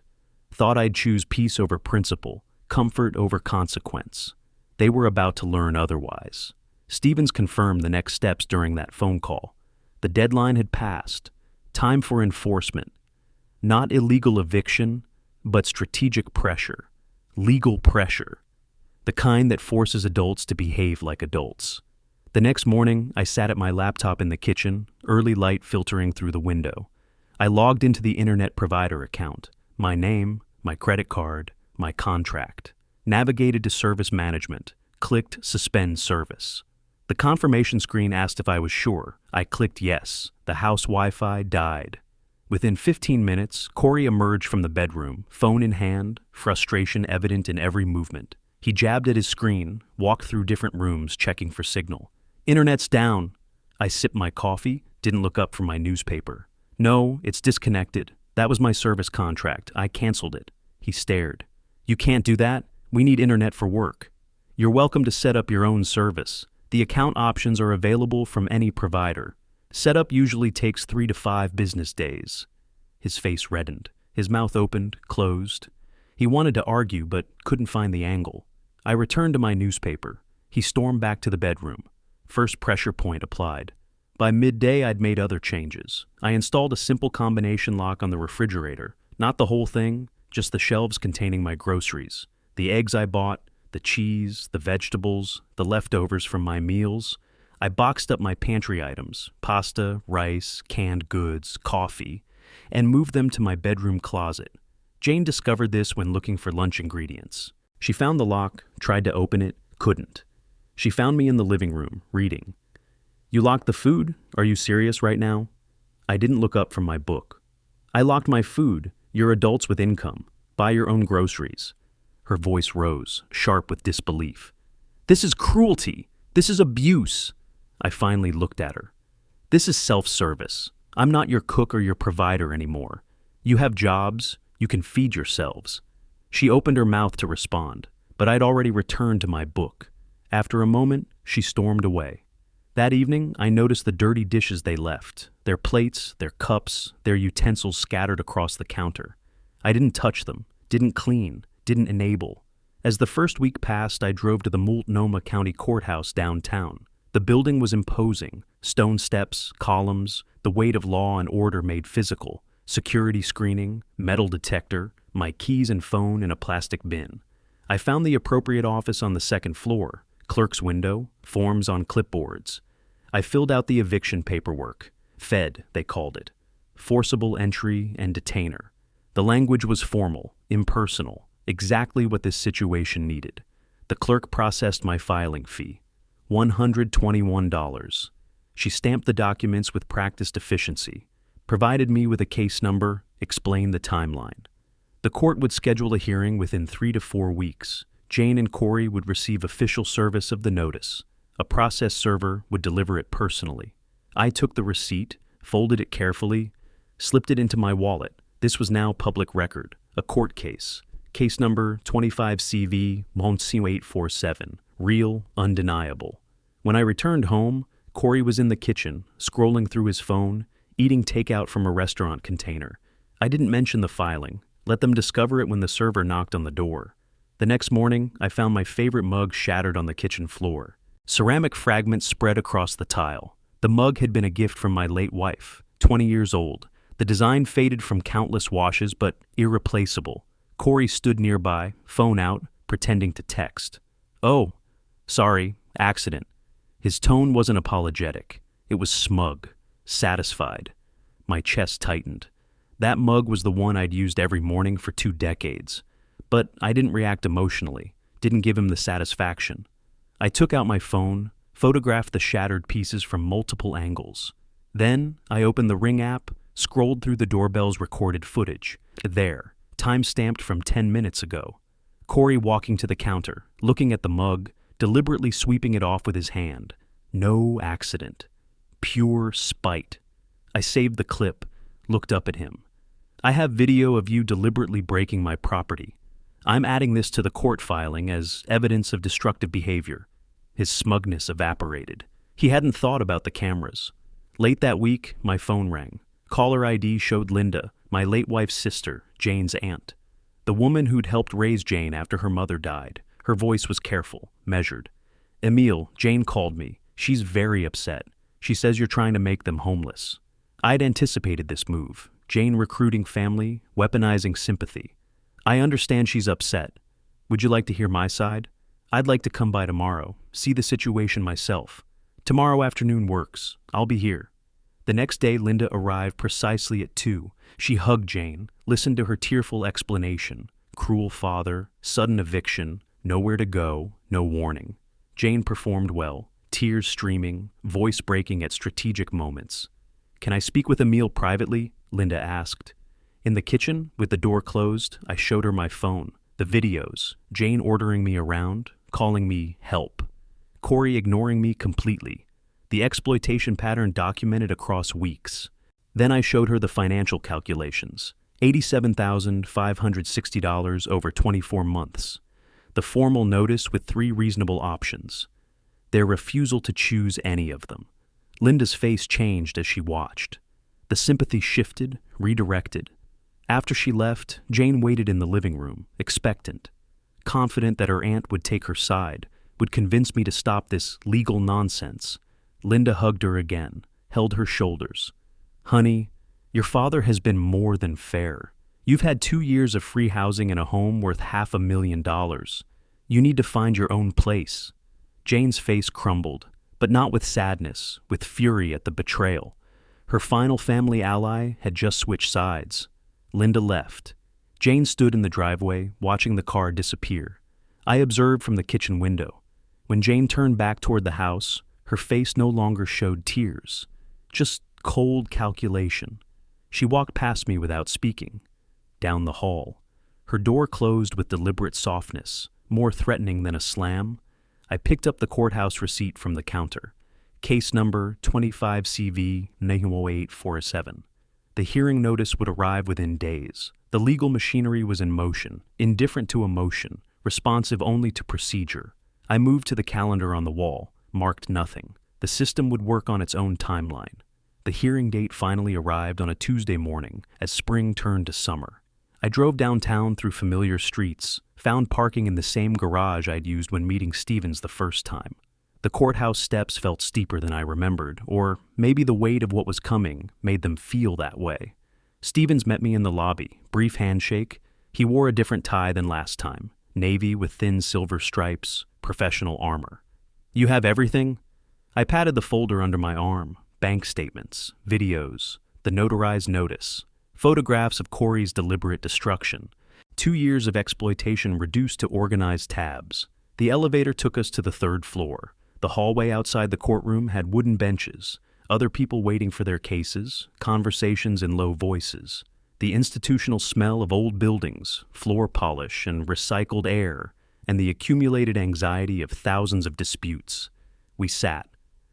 Thought I'd choose peace over principle, comfort over consequence. They were about to learn otherwise. Stevens confirmed the next steps during that phone call. The deadline had passed. Time for enforcement. Not illegal eviction, but strategic pressure. Legal pressure. The kind that forces adults to behave like adults. The next morning, I sat at my laptop in the kitchen, early light filtering through the window. I logged into the internet provider account. My name, my credit card, my contract. Navigated to service management. Clicked suspend service. The confirmation screen asked if I was sure. I clicked yes. The house Wi-Fi died. Within 15 minutes, Corey emerged from the bedroom, phone in hand, frustration evident in every movement. He jabbed at his screen, walked through different rooms checking for signal. Internet's down. I sipped my coffee, didn't look up from my newspaper. No, it's disconnected. That was my service contract. I canceled it. He stared. You can't do that. We need internet for work. You're welcome to set up your own service. The account options are available from any provider. Setup usually takes 3 to 5 business days. His face reddened. His mouth opened, closed. He wanted to argue, but couldn't find the angle. I returned to my newspaper. He stormed back to the bedroom. First pressure point applied. By midday, I'd made other changes. I installed a simple combination lock on the refrigerator. Not the whole thing, just the shelves containing my groceries. The eggs I bought, the cheese, the vegetables, the leftovers from my meals. I boxed up my pantry items, pasta, rice, canned goods, coffee, and moved them to my bedroom closet. Jane discovered this when looking for lunch ingredients. She found the lock, tried to open it, couldn't. She found me in the living room, reading. You locked the food? Are you serious right now? I didn't look up from my book. I locked my food. You're adults with income. Buy your own groceries. Her voice rose, sharp with disbelief. This is cruelty. This is abuse. I finally looked at her. This is self-service. I'm not your cook or your provider anymore. You have jobs. You can feed yourselves. She opened her mouth to respond, but I'd already returned to my book. After a moment, she stormed away. That evening, I noticed the dirty dishes they left, their plates, their cups, their utensils scattered across the counter. I didn't touch them, didn't clean, didn't enable. As the first week passed, I drove to the Multnomah County Courthouse downtown. The building was imposing, stone steps, columns, the weight of law and order made physical, security screening, metal detector, my keys and phone in a plastic bin. I found the appropriate office on the second floor, clerk's window, forms on clipboards. I filled out the eviction paperwork. Fed, they called it. Forcible entry and detainer. The language was formal, impersonal, exactly what this situation needed. The clerk processed my filing fee. $121. She stamped the documents with practiced efficiency, provided me with a case number, explained the timeline. The court would schedule a hearing within 3 to 4 weeks. Jane and Corey would receive official service of the notice. A process server would deliver it personally. I took the receipt, folded it carefully, slipped it into my wallet. This was now public record, a court case. Case number 25CV-16847. Real, undeniable. When I returned home, Corey was in the kitchen, scrolling through his phone, eating takeout from a restaurant container. I didn't mention the filing. Let them discover it when the server knocked on the door. The next morning, I found my favorite mug shattered on the kitchen floor. Ceramic fragments spread across the tile. The mug had been a gift from my late wife, 20 years old. The design faded from countless washes, but irreplaceable. Corey stood nearby, phone out, pretending to text. "Oh, sorry, accident." His tone wasn't apologetic. It was smug, satisfied. My chest tightened. That mug was the one I'd used every morning for 2 decades. But I didn't react emotionally, didn't give him the satisfaction. I took out my phone, photographed the shattered pieces from multiple angles. Then I opened the Ring app, scrolled through the doorbell's recorded footage. There, time-stamped from 10 minutes ago. Corey walking to the counter, looking at the mug, deliberately sweeping it off with his hand. No accident. Pure spite. I saved the clip, looked up at him. "I have video of you deliberately breaking my property. I'm adding this to the court filing as evidence of destructive behavior." His smugness evaporated. He hadn't thought about the cameras. Late that week, my phone rang. Caller ID showed Linda, my late wife's sister, Jane's aunt. The woman who'd helped raise Jane after her mother died. Her voice was careful, measured. "Emile, Jane called me. She's very upset. She says you're trying to make them homeless." I'd anticipated this move. Jane recruiting family, weaponizing sympathy. "I understand she's upset. Would you like to hear my side? I'd like to come by tomorrow, see the situation myself. Tomorrow afternoon works. I'll be here." The next day, Linda arrived precisely at 2. She hugged Jane, listened to her tearful explanation. Cruel father, sudden eviction, nowhere to go, no warning. Jane performed well, tears streaming, voice breaking at strategic moments. "Can I speak with Emile privately?" Linda asked. In the kitchen, with the door closed, I showed her my phone, the videos, Jane ordering me around, calling me help. Corey ignoring me completely. The exploitation pattern documented across weeks. Then I showed her the financial calculations. $87,560 over 24 months. The formal notice with 3 reasonable options. Their refusal to choose any of them. Linda's face changed as she watched. The sympathy shifted, redirected. After she left, Jane waited in the living room, expectant, confident that her aunt would take her side, would convince me to stop this legal nonsense. Linda hugged her again, held her shoulders. "Honey, your father has been more than fair. You've had 2 years of free housing in a home worth $500,000. You need to find your own place." Jane's face crumbled, but not with sadness, with fury at the betrayal. Her final family ally had just switched sides. Linda left. Jane stood in the driveway, watching the car disappear. I observed from the kitchen window. When Jane turned back toward the house, her face no longer showed tears, just cold calculation. She walked past me without speaking. Down the hall. Her door closed with deliberate softness, more threatening than a slam. I picked up the courthouse receipt from the counter. Case number 25CV 90847. The hearing notice would arrive within days. The legal machinery was in motion, indifferent to emotion, responsive only to procedure. I moved to the calendar on the wall, marked nothing. The system would work on its own timeline. The hearing date finally arrived on a Tuesday morning as spring turned to summer. I drove downtown through familiar streets, found parking in the same garage I'd used when meeting Stevens the first time. The courthouse steps felt steeper than I remembered, or maybe the weight of what was coming made them feel that way. Stevens met me in the lobby, brief handshake. He wore a different tie than last time, navy with thin silver stripes, professional armor. "You have everything?" I patted the folder under my arm, bank statements, videos, the notarized notice, photographs of Corey's deliberate destruction, 2 years of exploitation reduced to organized tabs. The elevator took us to the 3rd floor. The hallway outside the courtroom had wooden benches, other people waiting for their cases, conversations in low voices. The institutional smell of old buildings, floor polish and recycled air, and the accumulated anxiety of thousands of disputes. We sat.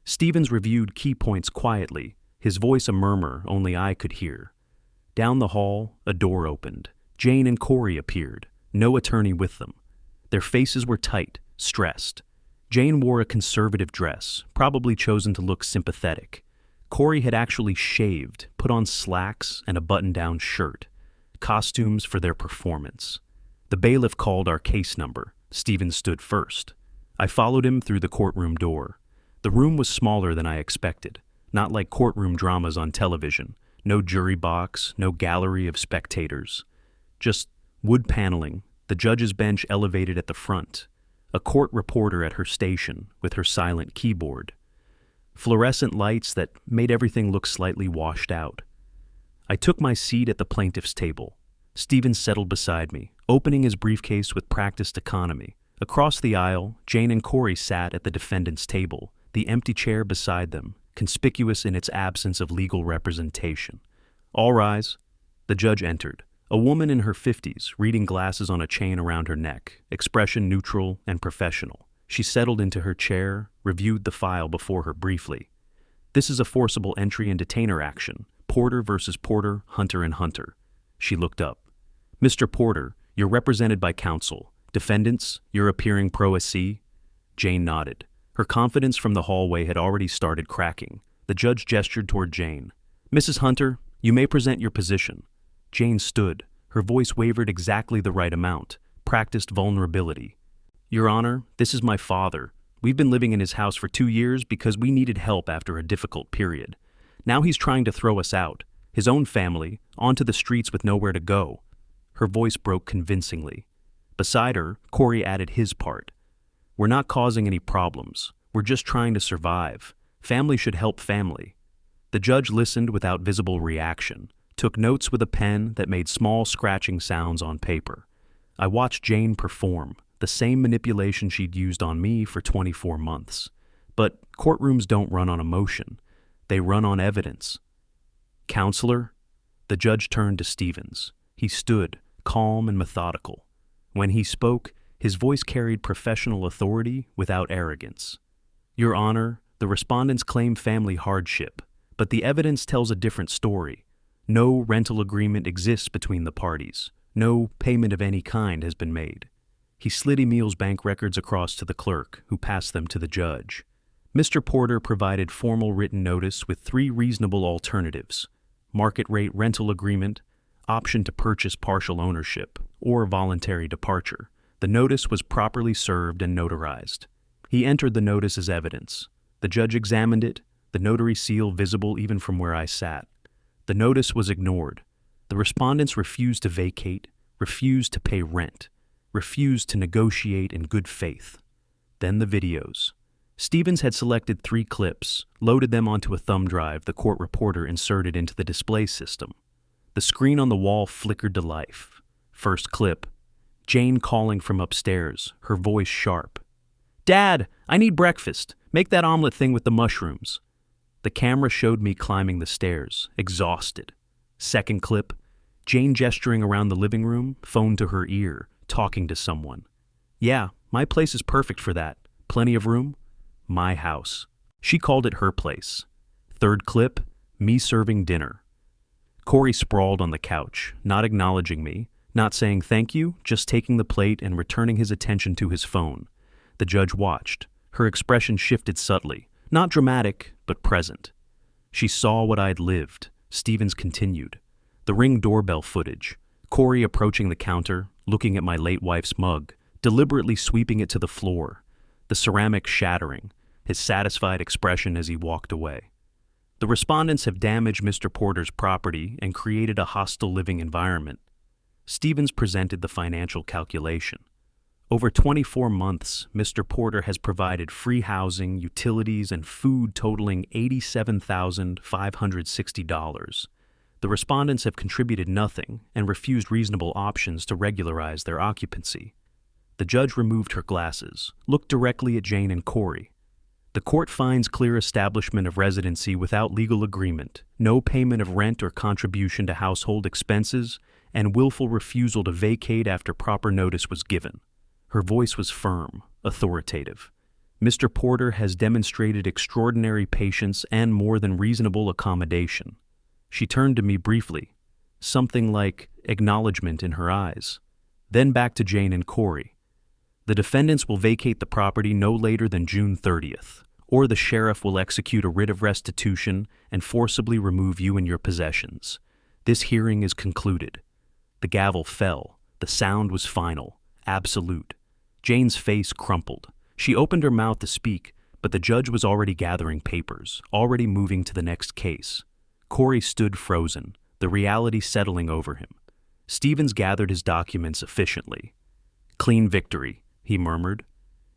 Stevens reviewed key points quietly, his voice a murmur only I could hear. Down the hall, a door opened. Jane and Corey appeared, no attorney with them. Their faces were tight, stressed. Jane wore a conservative dress, probably chosen to look sympathetic. Corey had actually shaved, put on slacks and a button-down shirt. Costumes for their performance. The bailiff called our case number. Stevens stood first. I followed him through the courtroom door. The room was smaller than I expected, not like courtroom dramas on television. No jury box, no gallery of spectators. Just wood paneling, the judge's bench elevated at the front. A court reporter at her station with her silent keyboard. Fluorescent lights that made everything look slightly washed out. I took my seat at the plaintiff's table. Stevens settled beside me, opening his briefcase with practiced economy. Across the aisle, Jane and Corey sat at the defendant's table, the empty chair beside them, conspicuous in its absence of legal representation. "All rise." The judge entered. A woman in her 50s, reading glasses on a chain around her neck, expression neutral and professional. She settled into her chair, reviewed the file before her briefly. "This is a forcible entry and detainer action. Porter versus Porter, Hunter and Hunter." She looked up. "Mr. Porter, you're represented by counsel. Defendants, you're appearing pro se?" Jane nodded. Her confidence from the hallway had already started cracking. The judge gestured toward Jane. "Mrs. Hunter, you may present your position." Jane stood. Her voice wavered exactly the right amount. Practiced vulnerability. "Your Honor, this is my father. We've been living in his house for 2 years because we needed help after a difficult period. Now he's trying to throw us out, his own family, onto the streets with nowhere to go." Her voice broke convincingly. Beside her, Corey added his part. "We're not causing any problems. We're just trying to survive. Family should help family." The judge listened without visible reaction, took notes with a pen that made small scratching sounds on paper. I watched Jane perform, the same manipulation she'd used on me for 24 months. But courtrooms don't run on emotion. They run on evidence. "Counselor?" The judge turned to Stevens. He stood, calm and methodical. When he spoke, his voice carried professional authority without arrogance. "Your Honor, the respondents claim family hardship, but the evidence tells a different story. No rental agreement exists between the parties. No payment of any kind has been made." He slid Emil's bank records across to the clerk, who passed them to the judge. Mr. Porter provided formal written notice with 3 reasonable alternatives: market rate rental agreement, option to purchase partial ownership, or voluntary departure. The notice was properly served and notarized. He entered the notice as evidence. The judge examined it, the notary seal visible even from where I sat. The notice was ignored. The respondents refused to vacate, refused to pay rent, refused to negotiate in good faith. Then the videos. Stevens had selected 3 clips, loaded them onto a thumb drive the court reporter inserted into the display system. The screen on the wall flickered to life. First clip. Jane calling from upstairs, her voice sharp. "Dad, I need breakfast. Make that omelet thing with the mushrooms." The camera showed me climbing the stairs, exhausted. Second clip. Jane gesturing around the living room, phone to her ear, talking to someone. "Yeah, my place is perfect for that. Plenty of room? My house. She called it her place. Third clip, me serving dinner. Corey sprawled on the couch, not acknowledging me, not saying thank you, just taking the plate and returning his attention to his phone. The judge watched. Her expression shifted subtly, not dramatic, but present. She saw what I'd lived. Stevens continued. The Ring doorbell footage. Corey approaching the counter, looking at my late wife's mug, deliberately sweeping it to the floor. The ceramic shattering, his satisfied expression as he walked away. The respondents have damaged Mr. Porter's property and created a hostile living environment. Stevens presented the financial calculation. Over 24 months, Mr. Porter has provided free housing, utilities, and food totaling $87,560. The respondents have contributed nothing and refused reasonable options to regularize their occupancy. The judge removed her glasses, looked directly at Jane and Corey. The court finds clear establishment of residency without legal agreement, no payment of rent or contribution to household expenses, and willful refusal to vacate after proper notice was given. Her voice was firm, authoritative. Mr. Porter has demonstrated extraordinary patience and more than reasonable accommodation. She turned to me briefly, something like acknowledgement in her eyes. Then back to Jane and Corey. The defendants will vacate the property no later than June 30th, or the sheriff will execute a writ of restitution and forcibly remove you and your possessions. This hearing is concluded. The gavel fell. The sound was final, absolute. Jane's face crumpled. She opened her mouth to speak, but the judge was already gathering papers, already moving to the next case. Corey stood frozen, the reality settling over him. Stevens gathered his documents efficiently. "Clean victory," he murmured.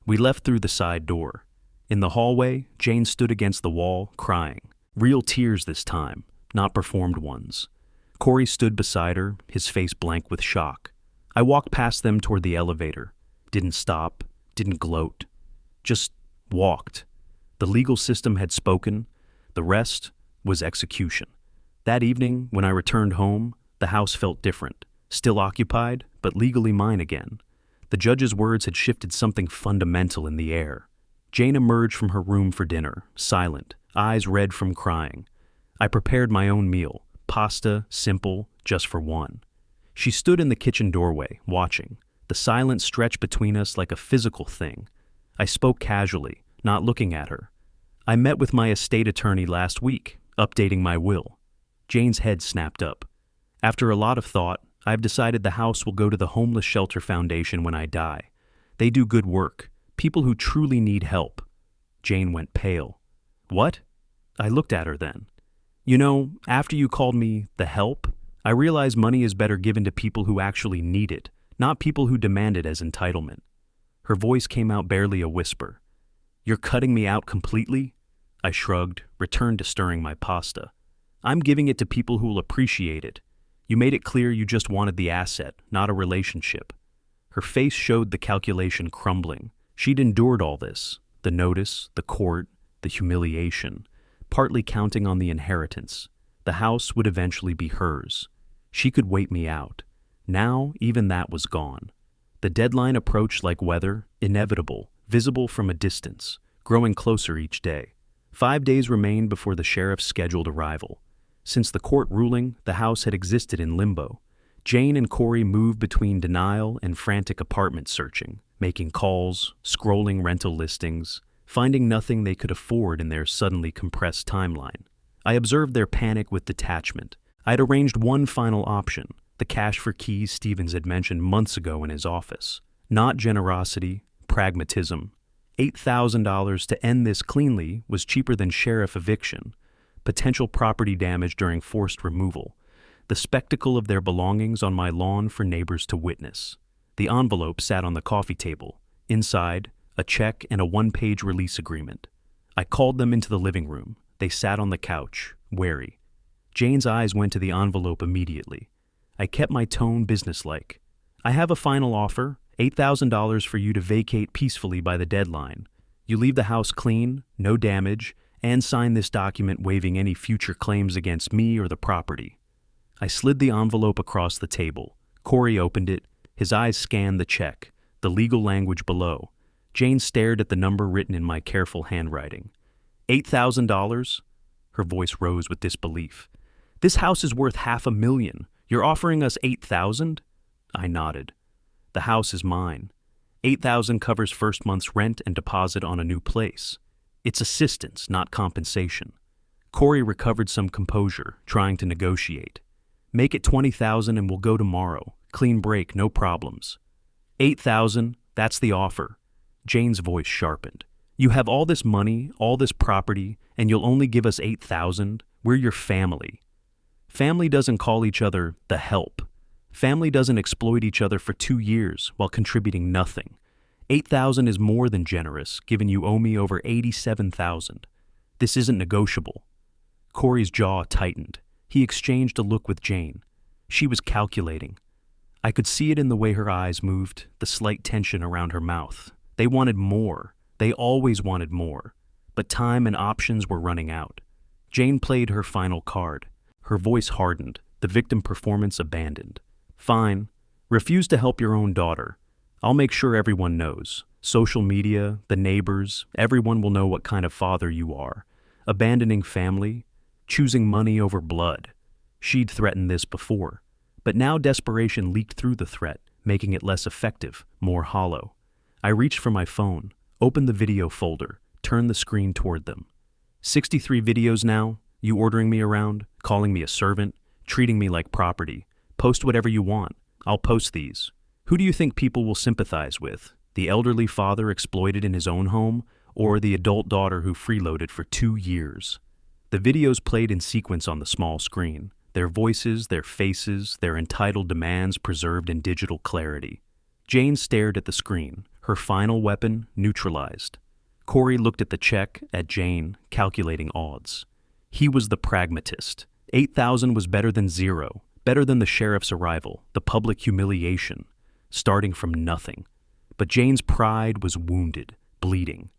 We left through the side door. In the hallway, Jane stood against the wall, crying. Real tears this time, not performed ones. Corey stood beside her, his face blank with shock. I walked past them toward the elevator. Didn't stop, didn't gloat. Just walked. The legal system had spoken. The rest was execution. That evening, when I returned home, the house felt different. Still occupied, but legally mine again. The judge's words had shifted something fundamental in the air. Jane emerged from her room for dinner, silent, eyes red from crying. I prepared my own meal, pasta, simple, just for one. She stood in the kitchen doorway, watching. The silence stretched between us like a physical thing. I spoke casually, not looking at her. "I met with my estate attorney last week, updating my will." Jane's head snapped up. "After a lot of thought, I've decided the house will go to the Homeless Shelter Foundation when I die. They do good work, people who truly need help." Jane went pale. "What?" I looked at her then. "You know, after you called me the help, I realized money is better given to people who actually need it, not people who demand it as entitlement." Her voice came out barely a whisper. "You're cutting me out completely?" I shrugged, returned to stirring my pasta. "I'm giving it to people who will appreciate it. You made it clear you just wanted the asset, not a relationship." Her face showed the calculation crumbling. She'd endured all this, the notice, the court, the humiliation, partly counting on the inheritance. The house would eventually be hers. She could wait me out. Now, even that was gone. The deadline approached like weather, inevitable, visible from a distance, growing closer each day. 5 days remained before the sheriff's scheduled arrival. Since the court ruling, the house had existed in limbo. Jane and Corey moved between denial and frantic apartment searching, making calls, scrolling rental listings, finding nothing they could afford in their suddenly compressed timeline. I observed their panic with detachment. I'd arranged one final option, the cash for keys Stevens had mentioned months ago in his office. Not generosity, pragmatism. $8,000 to end this cleanly was cheaper than sheriff eviction, potential property damage during forced removal, the spectacle of their belongings on my lawn for neighbors to witness. The envelope sat on the coffee table. Inside, a check and a one-page release agreement. I called them into the living room. They sat on the couch, wary. Jane's eyes went to the envelope immediately. I kept my tone businesslike. "I have a final offer, $8,000 for you to vacate peacefully by the deadline. You leave the house clean, no damage, and sign this document waiving any future claims against me or the property." I slid the envelope across the table. Corey opened it. His eyes scanned the check, the legal language below. Jane stared at the number written in my careful handwriting. $8,000? Her voice rose with disbelief. This house is worth $500,000. You're offering us $8,000? I nodded. The house is mine. $8,000 covers first month's rent and deposit on a new place. It's assistance, not compensation. Corey recovered some composure, trying to negotiate. Make it $20,000 and we'll go tomorrow. Clean break, no problems. $8,000, that's the offer. Jane's voice sharpened. You have all this money, all this property, and you'll only give us $8,000? We're your family. Family doesn't call each other the help. Family doesn't exploit each other for 2 years while contributing nothing. $8,000 is more than generous, given you owe me over $87,000. This isn't negotiable. Corey's jaw tightened. He exchanged a look with Jane. She was calculating. I could see it in the way her eyes moved, the slight tension around her mouth. They wanted more. They always wanted more. But time and options were running out. Jane played her final card. Her voice hardened, the victim performance abandoned. Fine. Refuse to help your own daughter. I'll make sure everyone knows. Social media, the neighbors, everyone will know what kind of father you are. Abandoning family, choosing money over blood. She'd threatened this before. But now desperation leaked through the threat, making it less effective, more hollow. I reached for my phone, opened the video folder, turned the screen toward them. 63 videos now, you ordering me around, calling me a servant, treating me like property. Post whatever you want. I'll post these. Who do you think people will sympathize with? The elderly father exploited in his own home, or the adult daughter who freeloaded for 2 years? The videos played in sequence on the small screen, their voices, their faces, their entitled demands preserved in digital clarity. Jane stared at the screen, her final weapon neutralized. Corey looked at the check, at Jane, calculating odds. He was the pragmatist. 8,000 was better than zero, better than the sheriff's arrival, the public humiliation, starting from nothing. But Jane's pride was wounded, bleeding.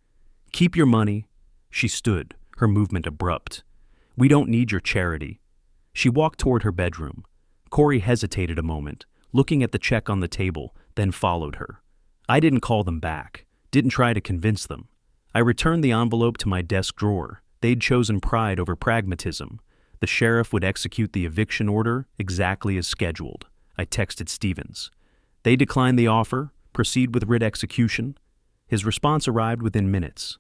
Keep your money. She stood, her movement abrupt. We don't need your charity. She walked toward her bedroom. Corey hesitated a moment, looking at the check on the table, then followed her. I didn't call them back, didn't try to convince them. I returned the envelope to my desk drawer. They'd chosen pride over pragmatism. The sheriff would execute the eviction order exactly as scheduled. I texted Stevens. They declined the offer, proceed with writ execution. His response arrived within minutes.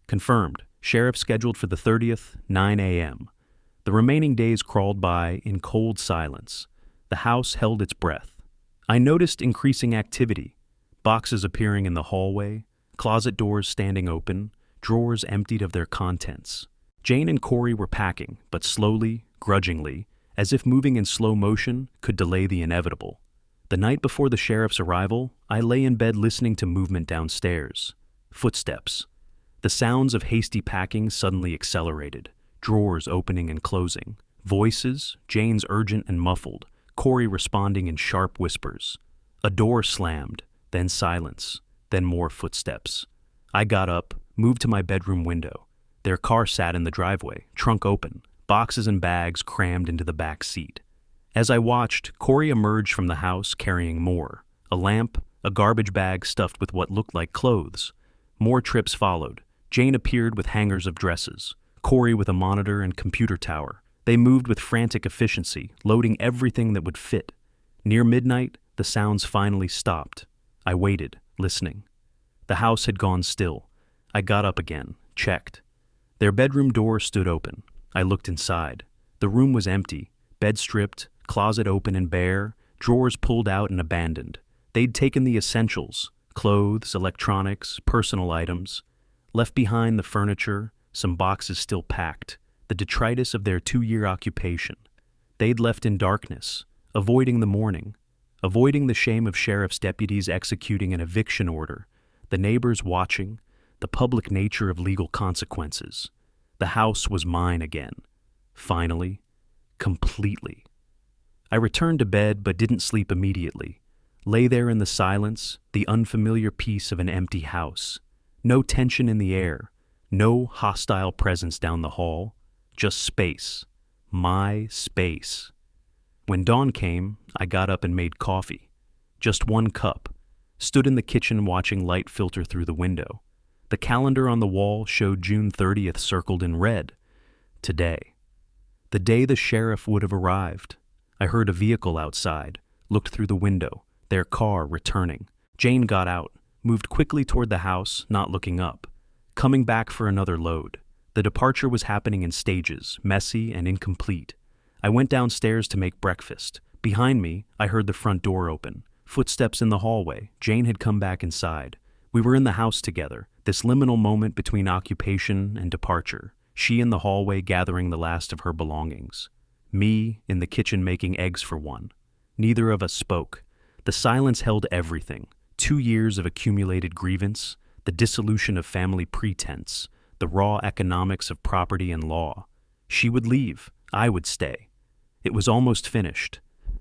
Confirmed. Sheriff scheduled for the 30th, 9 a.m. The remaining days crawled by in cold silence. The house held its breath. I noticed increasing activity. Boxes appearing in the hallway, closet doors standing open, drawers emptied of their contents. Jane and Corey were packing, but slowly, grudgingly, as if moving in slow motion could delay the inevitable. The night before the sheriff's arrival, I lay in bed listening to movement downstairs. Footsteps. The sounds of hasty packing suddenly accelerated, drawers opening and closing. Voices, Jane's urgent and muffled, Corey responding in sharp whispers. A door slammed, then silence, then more footsteps. I got up, moved to my bedroom window. Their car sat in the driveway, trunk open, boxes and bags crammed into the back seat. As I watched, Corey emerged from the house carrying more. A lamp, a garbage bag stuffed with what looked like clothes. More trips followed. Jane appeared with hangers of dresses. Corey with a monitor and computer tower. They moved with frantic efficiency, loading everything that would fit. Near midnight, the sounds finally stopped. I waited, listening. The house had gone still. I got up again, checked. Their bedroom door stood open. I looked inside. The room was empty, bed stripped, closet open and bare, drawers pulled out and abandoned. They'd taken the essentials, clothes, electronics, personal items. Left behind the furniture, some boxes still packed, the detritus of their 2-year occupation. They'd left in darkness, avoiding the morning, avoiding the shame of sheriff's deputies executing an eviction order, the neighbors watching, the public nature of legal consequences. The house was mine again. Finally, completely. I returned to bed but didn't sleep immediately. Lay there in the silence, the unfamiliar peace of an empty house. No tension in the air, no hostile presence down the hall, just space. My space. When dawn came, I got up and made coffee. Just 1 cup. stood in the kitchen watching light filter through the window. The calendar on the wall showed June 30th circled in red. Today. The day the sheriff would have arrived. I heard a vehicle outside, looked through the window, their car returning. Jane got out, moved quickly toward the house, not looking up, coming back for another load. The departure was happening in stages, messy and incomplete. I went downstairs to make breakfast. Behind me, I heard the front door open. Footsteps in the hallway. Jane had come back inside. We were in the house together, this liminal moment between occupation and departure. She in the hallway gathering the last of her belongings. Me in the kitchen making eggs for one. Neither of us spoke. The silence held everything. 2 years of accumulated grievance, the dissolution of family pretense, the raw economics of property and law. She would leave. I would stay. It was almost finished.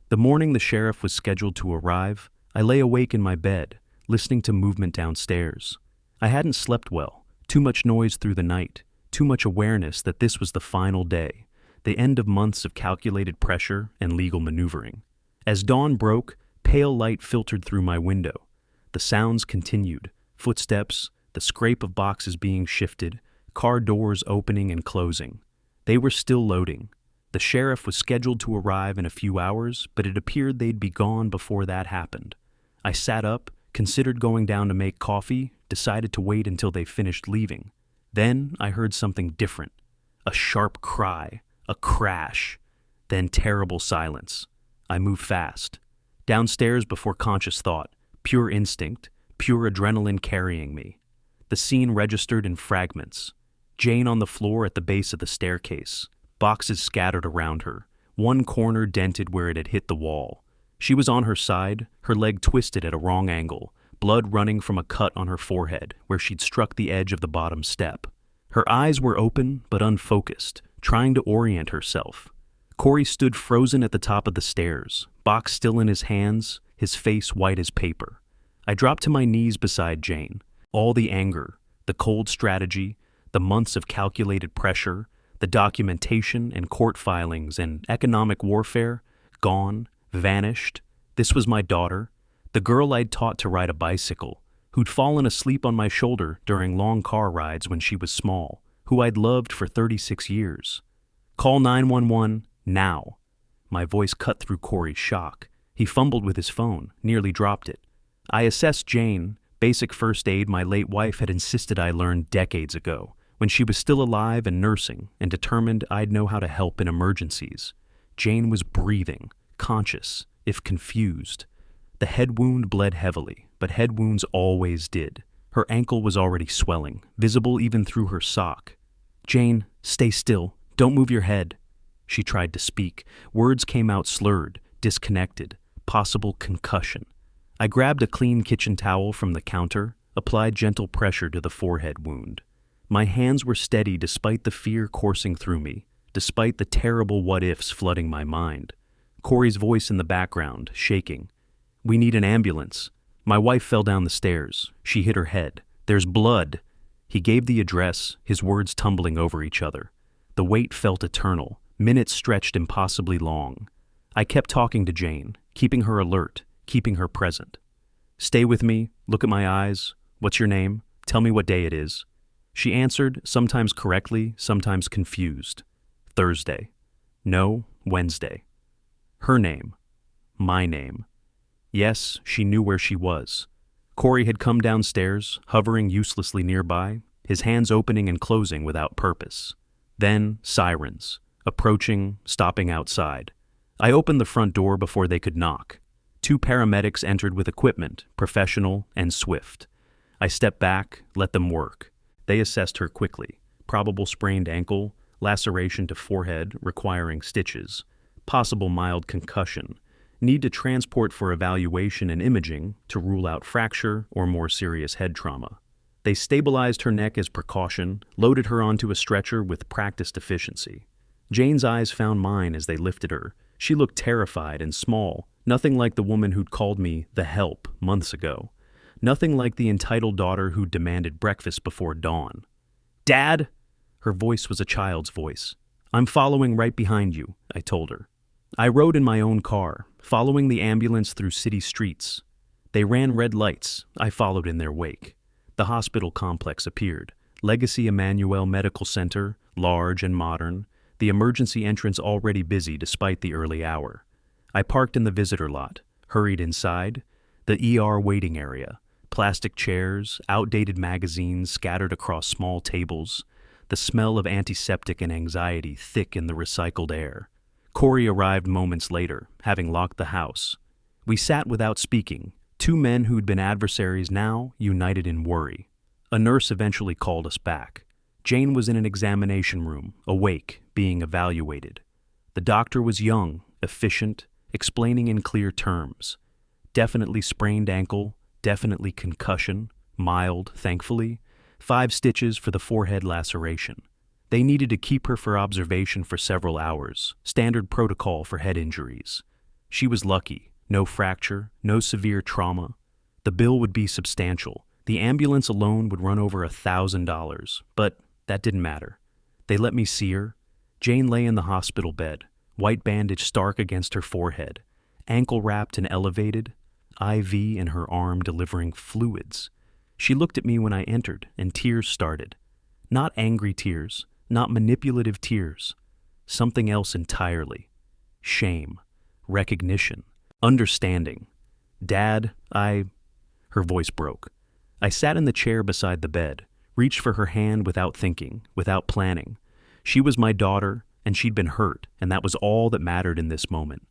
The morning the sheriff was scheduled to arrive, I lay awake in my bed, listening to movement downstairs. I hadn't slept well. Too much noise through the night. Too much awareness that this was the final day, the end of months of calculated pressure and legal maneuvering. As dawn broke, pale light filtered through my window. The sounds continued. Footsteps, the scrape of boxes being shifted, car doors opening and closing. They were still loading. The sheriff was scheduled to arrive in a few hours, but it appeared they'd be gone before that happened. I sat up, considered going down to make coffee, decided to wait until they finished leaving. Then I heard something different. A sharp cry, a crash, then terrible silence. I moved fast. Downstairs before conscious thought, pure instinct, pure adrenaline carrying me. The scene registered in fragments. Jane on the floor at the base of the staircase, boxes scattered around her, one corner dented where it had hit the wall. She was on her side, her leg twisted at a wrong angle, blood running from a cut on her forehead where she'd struck the edge of the bottom step. Her eyes were open but unfocused, trying to orient herself. Corey stood frozen at the top of the stairs, box still in his hands, his face white as paper. I dropped to my knees beside Jane. All the anger, the cold strategy, the months of calculated pressure, the documentation and court filings and economic warfare, gone, vanished. This was my daughter, the girl I'd taught to ride a bicycle, who'd fallen asleep on my shoulder during long car rides when she was small, who I'd loved for 36 years. Call 911 now. My voice cut through Corey's shock. He fumbled with his phone, nearly dropped it. I assessed Jane, basic first aid my late wife had insisted I learn decades ago, when she was still alive and nursing, and determined I'd know how to help in emergencies. Jane was breathing, conscious, if confused. The head wound bled heavily, but head wounds always did. Her ankle was already swelling, visible even through her sock. "Jane, stay still. Don't move your head." She tried to speak. Words came out slurred, disconnected, possible concussion. I grabbed a clean kitchen towel from the counter, applied gentle pressure to the forehead wound. My hands were steady despite the fear coursing through me, despite the terrible what-ifs flooding my mind. Corey's voice in the background, shaking. "We need an ambulance. My wife fell down the stairs. She hit her head. There's blood." He gave the address, his words tumbling over each other. The wait felt eternal, minutes stretched impossibly long. I kept talking to Jane, keeping her alert, keeping her present. "Stay with me, look at my eyes. What's your name? Tell me what day it is." She answered, sometimes correctly, sometimes confused. "Thursday." "No, Wednesday." Her name. My name. Yes, she knew where she was. Corey had come downstairs, hovering uselessly nearby, his hands opening and closing without purpose. Then, sirens. Approaching, stopping outside. I opened the front door before they could knock. 2 paramedics entered with equipment, professional and swift. I stepped back, let them work. They assessed her quickly. Probable sprained ankle, laceration to forehead requiring stitches, possible mild concussion, need to transport for evaluation and imaging to rule out fracture or more serious head trauma. They stabilized her neck as precaution, loaded her onto a stretcher with practiced efficiency. Jane's eyes found mine as they lifted her. She looked terrified and small, nothing like the woman who'd called me the help months ago. Nothing like the entitled daughter who demanded breakfast before dawn. "Dad!" Her voice was a child's voice. "I'm following right behind you," I told her. I rode in my own car, following the ambulance through city streets. They ran red lights. I followed in their wake. The hospital complex appeared. Legacy Emmanuel Medical Center, large and modern. The emergency entrance already busy despite the early hour. I parked in the visitor lot, hurried inside. The ER waiting area. Plastic chairs, outdated magazines scattered across small tables. The smell of antiseptic and anxiety thick in the recycled air. Corey arrived moments later, having locked the house. We sat without speaking, two men who'd been adversaries now united in worry. A nurse eventually called us back. Jane was in an examination room, awake, being evaluated. The doctor was young, efficient, explaining in clear terms. Definitely sprained ankle, definitely concussion, mild, thankfully. 5 stitches for the forehead laceration. They needed to keep her for observation for several hours, standard protocol for head injuries. She was lucky, no fracture, no severe trauma. The bill would be substantial. The ambulance alone would run over $1,000, but that didn't matter. They let me see her. Jane lay in the hospital bed, white bandage stark against her forehead, ankle wrapped and elevated, IV in her arm delivering fluids. She looked at me when I entered, and tears started. Not angry tears, not manipulative tears. Something else entirely. Shame, recognition, understanding. Dad, Her voice broke. I sat in the chair beside the bed, reached for her hand without thinking, without planning. She was my daughter, and she'd been hurt, and that was all that mattered in this moment.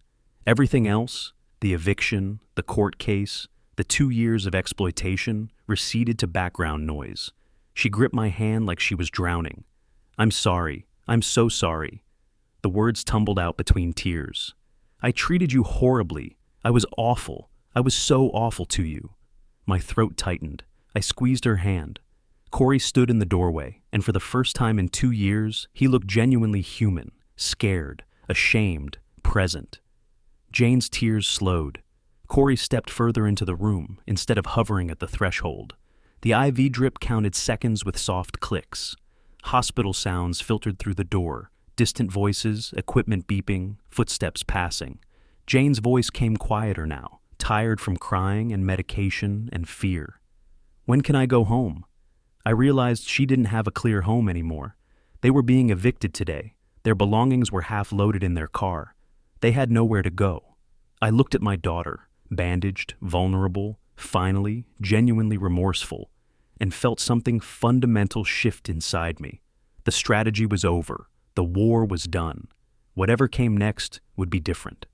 Everything else, the eviction, the court case, the 2 years of exploitation, receded to background noise. She gripped my hand like she was drowning. I'm sorry. I'm so sorry. The words tumbled out between tears. I treated you horribly. I was awful. I was so awful to you. My throat tightened. I squeezed her hand. Corey stood in the doorway, and for the first time in 2 years, he looked genuinely human, scared, ashamed, present. Jane's tears slowed. Corey stepped further into the room instead of hovering at the threshold. The IV drip counted seconds with soft clicks. Hospital sounds filtered through the door, distant voices, equipment beeping, footsteps passing. Jane's voice came quieter now, tired from crying and medication and fear. When can I go home? I realized she didn't have a clear home anymore. They were being evicted today. Their belongings were half loaded in their car. They had nowhere to go. I looked at my daughter, bandaged, vulnerable, finally, genuinely remorseful, and felt something fundamental shift inside me. The strategy was over. The war was done. Whatever came next would be different.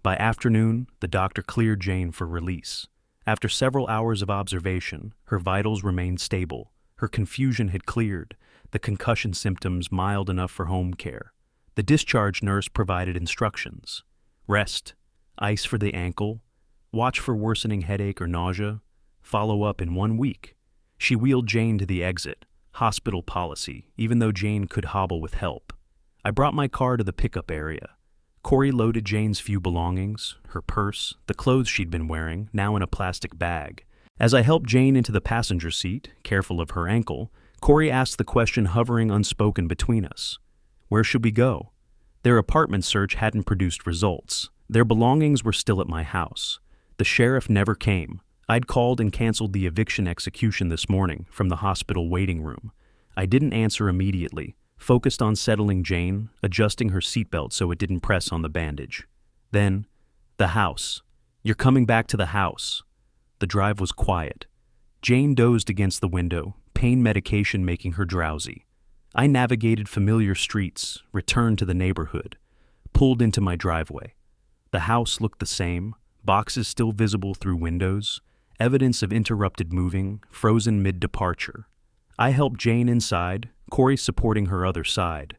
By afternoon, the doctor cleared Jane for release. After several hours of observation, her vitals remained stable. Her confusion had cleared, the concussion symptoms mild enough for home care. The discharge nurse provided instructions. Rest, ice for the ankle, watch for worsening headache or nausea, follow up in 1 week. She wheeled Jane to the exit, hospital policy, even though Jane could hobble with help. I brought my car to the pickup area. Corey loaded Jane's few belongings, her purse, the clothes she'd been wearing, now in a plastic bag. As I helped Jane into the passenger seat, careful of her ankle, Corey asked the question hovering unspoken between us. Where should we go? Their apartment search hadn't produced results. Their belongings were still at my house. The sheriff never came. I'd called and canceled the eviction execution this morning from the hospital waiting room. I didn't answer immediately, focused on settling Jane, adjusting her seatbelt so it didn't press on the bandage. Then, the house. You're coming back to the house. The drive was quiet. Jane dozed against the window, pain medication making her drowsy. I navigated familiar streets, returned to the neighborhood, pulled into my driveway. The house looked the same, boxes still visible through windows, evidence of interrupted moving, frozen mid-departure. I helped Jane inside, Corey supporting her other side.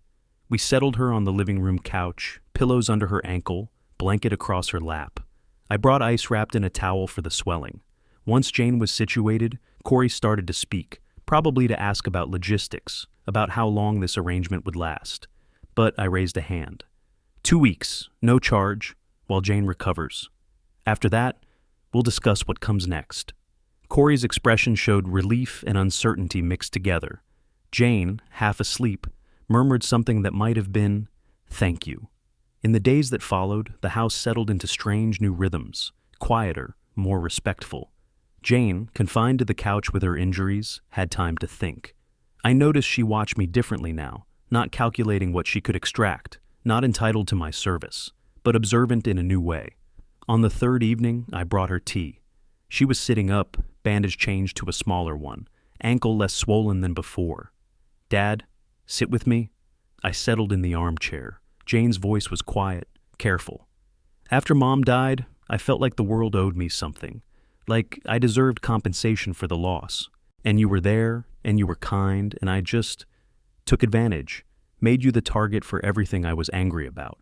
We settled her on the living room couch, pillows under her ankle, blanket across her lap. I brought ice wrapped in a towel for the swelling. Once Jane was situated, Corey started to speak, probably to ask about logistics, about how long this arrangement would last. But I raised a hand. 2 weeks, no charge, while Jane recovers. After that, we'll discuss what comes next. Corey's expression showed relief and uncertainty mixed together. Jane, half asleep, murmured something that might have been, "Thank you." In the days that followed, the house settled into strange new rhythms, quieter, more respectful. Jane, confined to the couch with her injuries, had time to think. I noticed she watched me differently now, not calculating what she could extract, not entitled to my service, but observant in a new way. On the third evening, I brought her tea. She was sitting up, bandage changed to a smaller one, ankle less swollen than before. "Dad, sit with me?" I settled in the armchair. Jane's voice was quiet, careful. "After Mom died, I felt like the world owed me something, like I deserved compensation for the loss. And you were there, and you were kind, and I just took advantage, made you the target for everything I was angry about."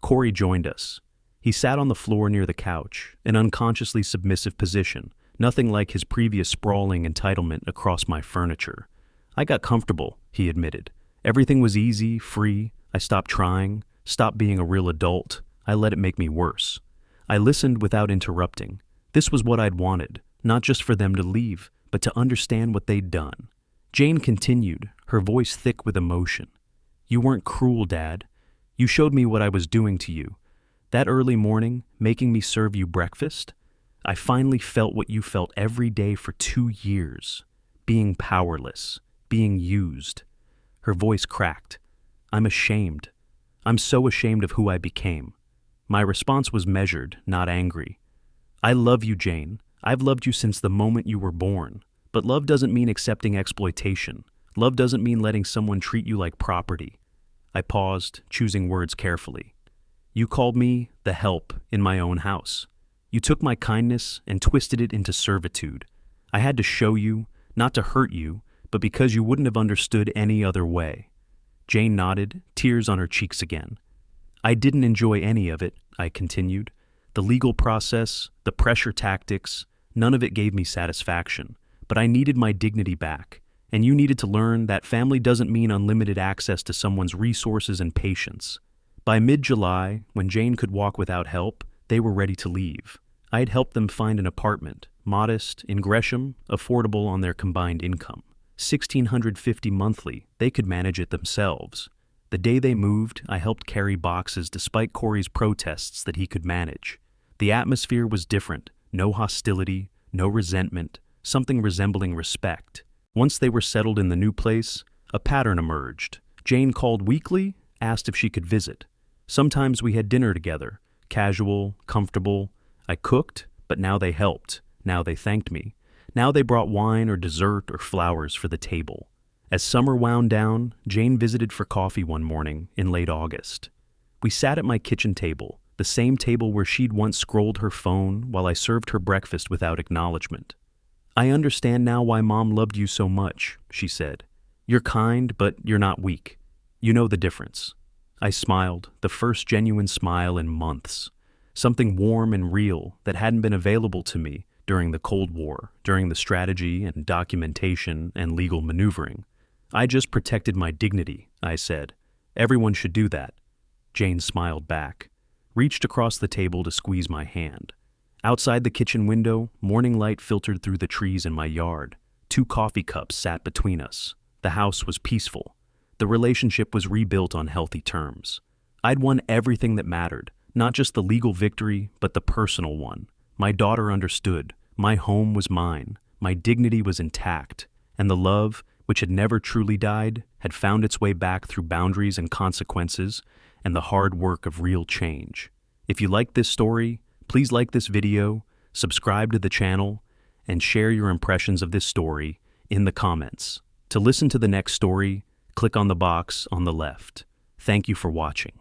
Corey joined us. He sat on the floor near the couch, an unconsciously submissive position, nothing like his previous sprawling entitlement across my furniture. "I got comfortable," he admitted. "Everything was easy, free. I stopped trying, stopped being a real adult. I let it make me worse." I listened without interrupting. This was what I'd wanted, not just for them to leave, but to understand what they'd done. Jane continued, her voice thick with emotion. "You weren't cruel, Dad. You showed me what I was doing to you. That early morning, making me serve you breakfast, I finally felt what you felt every day for 2 years. Being powerless, being used." Her voice cracked. "I'm ashamed. I'm so ashamed of who I became." My response was measured, not angry. "I love you, Jane. I've loved you since the moment you were born. But love doesn't mean accepting exploitation. Love doesn't mean letting someone treat you like property." I paused, choosing words carefully. "You called me the help in my own house. You took my kindness and twisted it into servitude. I had to show you, not to hurt you, but because you wouldn't have understood any other way." Jane nodded, tears on her cheeks again. "I didn't enjoy any of it," I continued. "The legal process, the pressure tactics, none of it gave me satisfaction. But I needed my dignity back, and you needed to learn that family doesn't mean unlimited access to someone's resources and patience." By mid-July, when Jane could walk without help, they were ready to leave. I had helped them find an apartment, modest, in Gresham, affordable on their combined income. $1,650 monthly, they could manage it themselves. The day they moved, I helped carry boxes despite Corey's protests that he could manage. The atmosphere was different, no hostility, no resentment, something resembling respect. Once they were settled in the new place, a pattern emerged. Jane called weekly, asked if she could visit. Sometimes we had dinner together, casual, comfortable. I cooked, but now they helped. Now they thanked me. Now they brought wine or dessert or flowers for the table. As summer wound down, Jane visited for coffee one morning in late August. We sat at my kitchen table, the same table where she'd once scrolled her phone while I served her breakfast without acknowledgement. "I understand now why Mom loved you so much," she said. "You're kind, but you're not weak. You know the difference." I smiled, the first genuine smile in months. Something warm and real that hadn't been available to me during the Cold War, during the strategy and documentation and legal maneuvering. "I just protected my dignity," I said. "Everyone should do that." Jane smiled back, reached across the table to squeeze my hand. Outside the kitchen window, morning light filtered through the trees in my yard. 2 coffee cups sat between us. The house was peaceful. The relationship was rebuilt on healthy terms. I'd won everything that mattered, not just the legal victory, but the personal one. My daughter understood. My home was mine. My dignity was intact. And the love, which had never truly died, had found its way back through boundaries and consequences and the hard work of real change. If you like this story, please like this video, subscribe to the channel, and share your impressions of this story in the comments. To listen to the next story, click on the box on the left. Thank you for watching.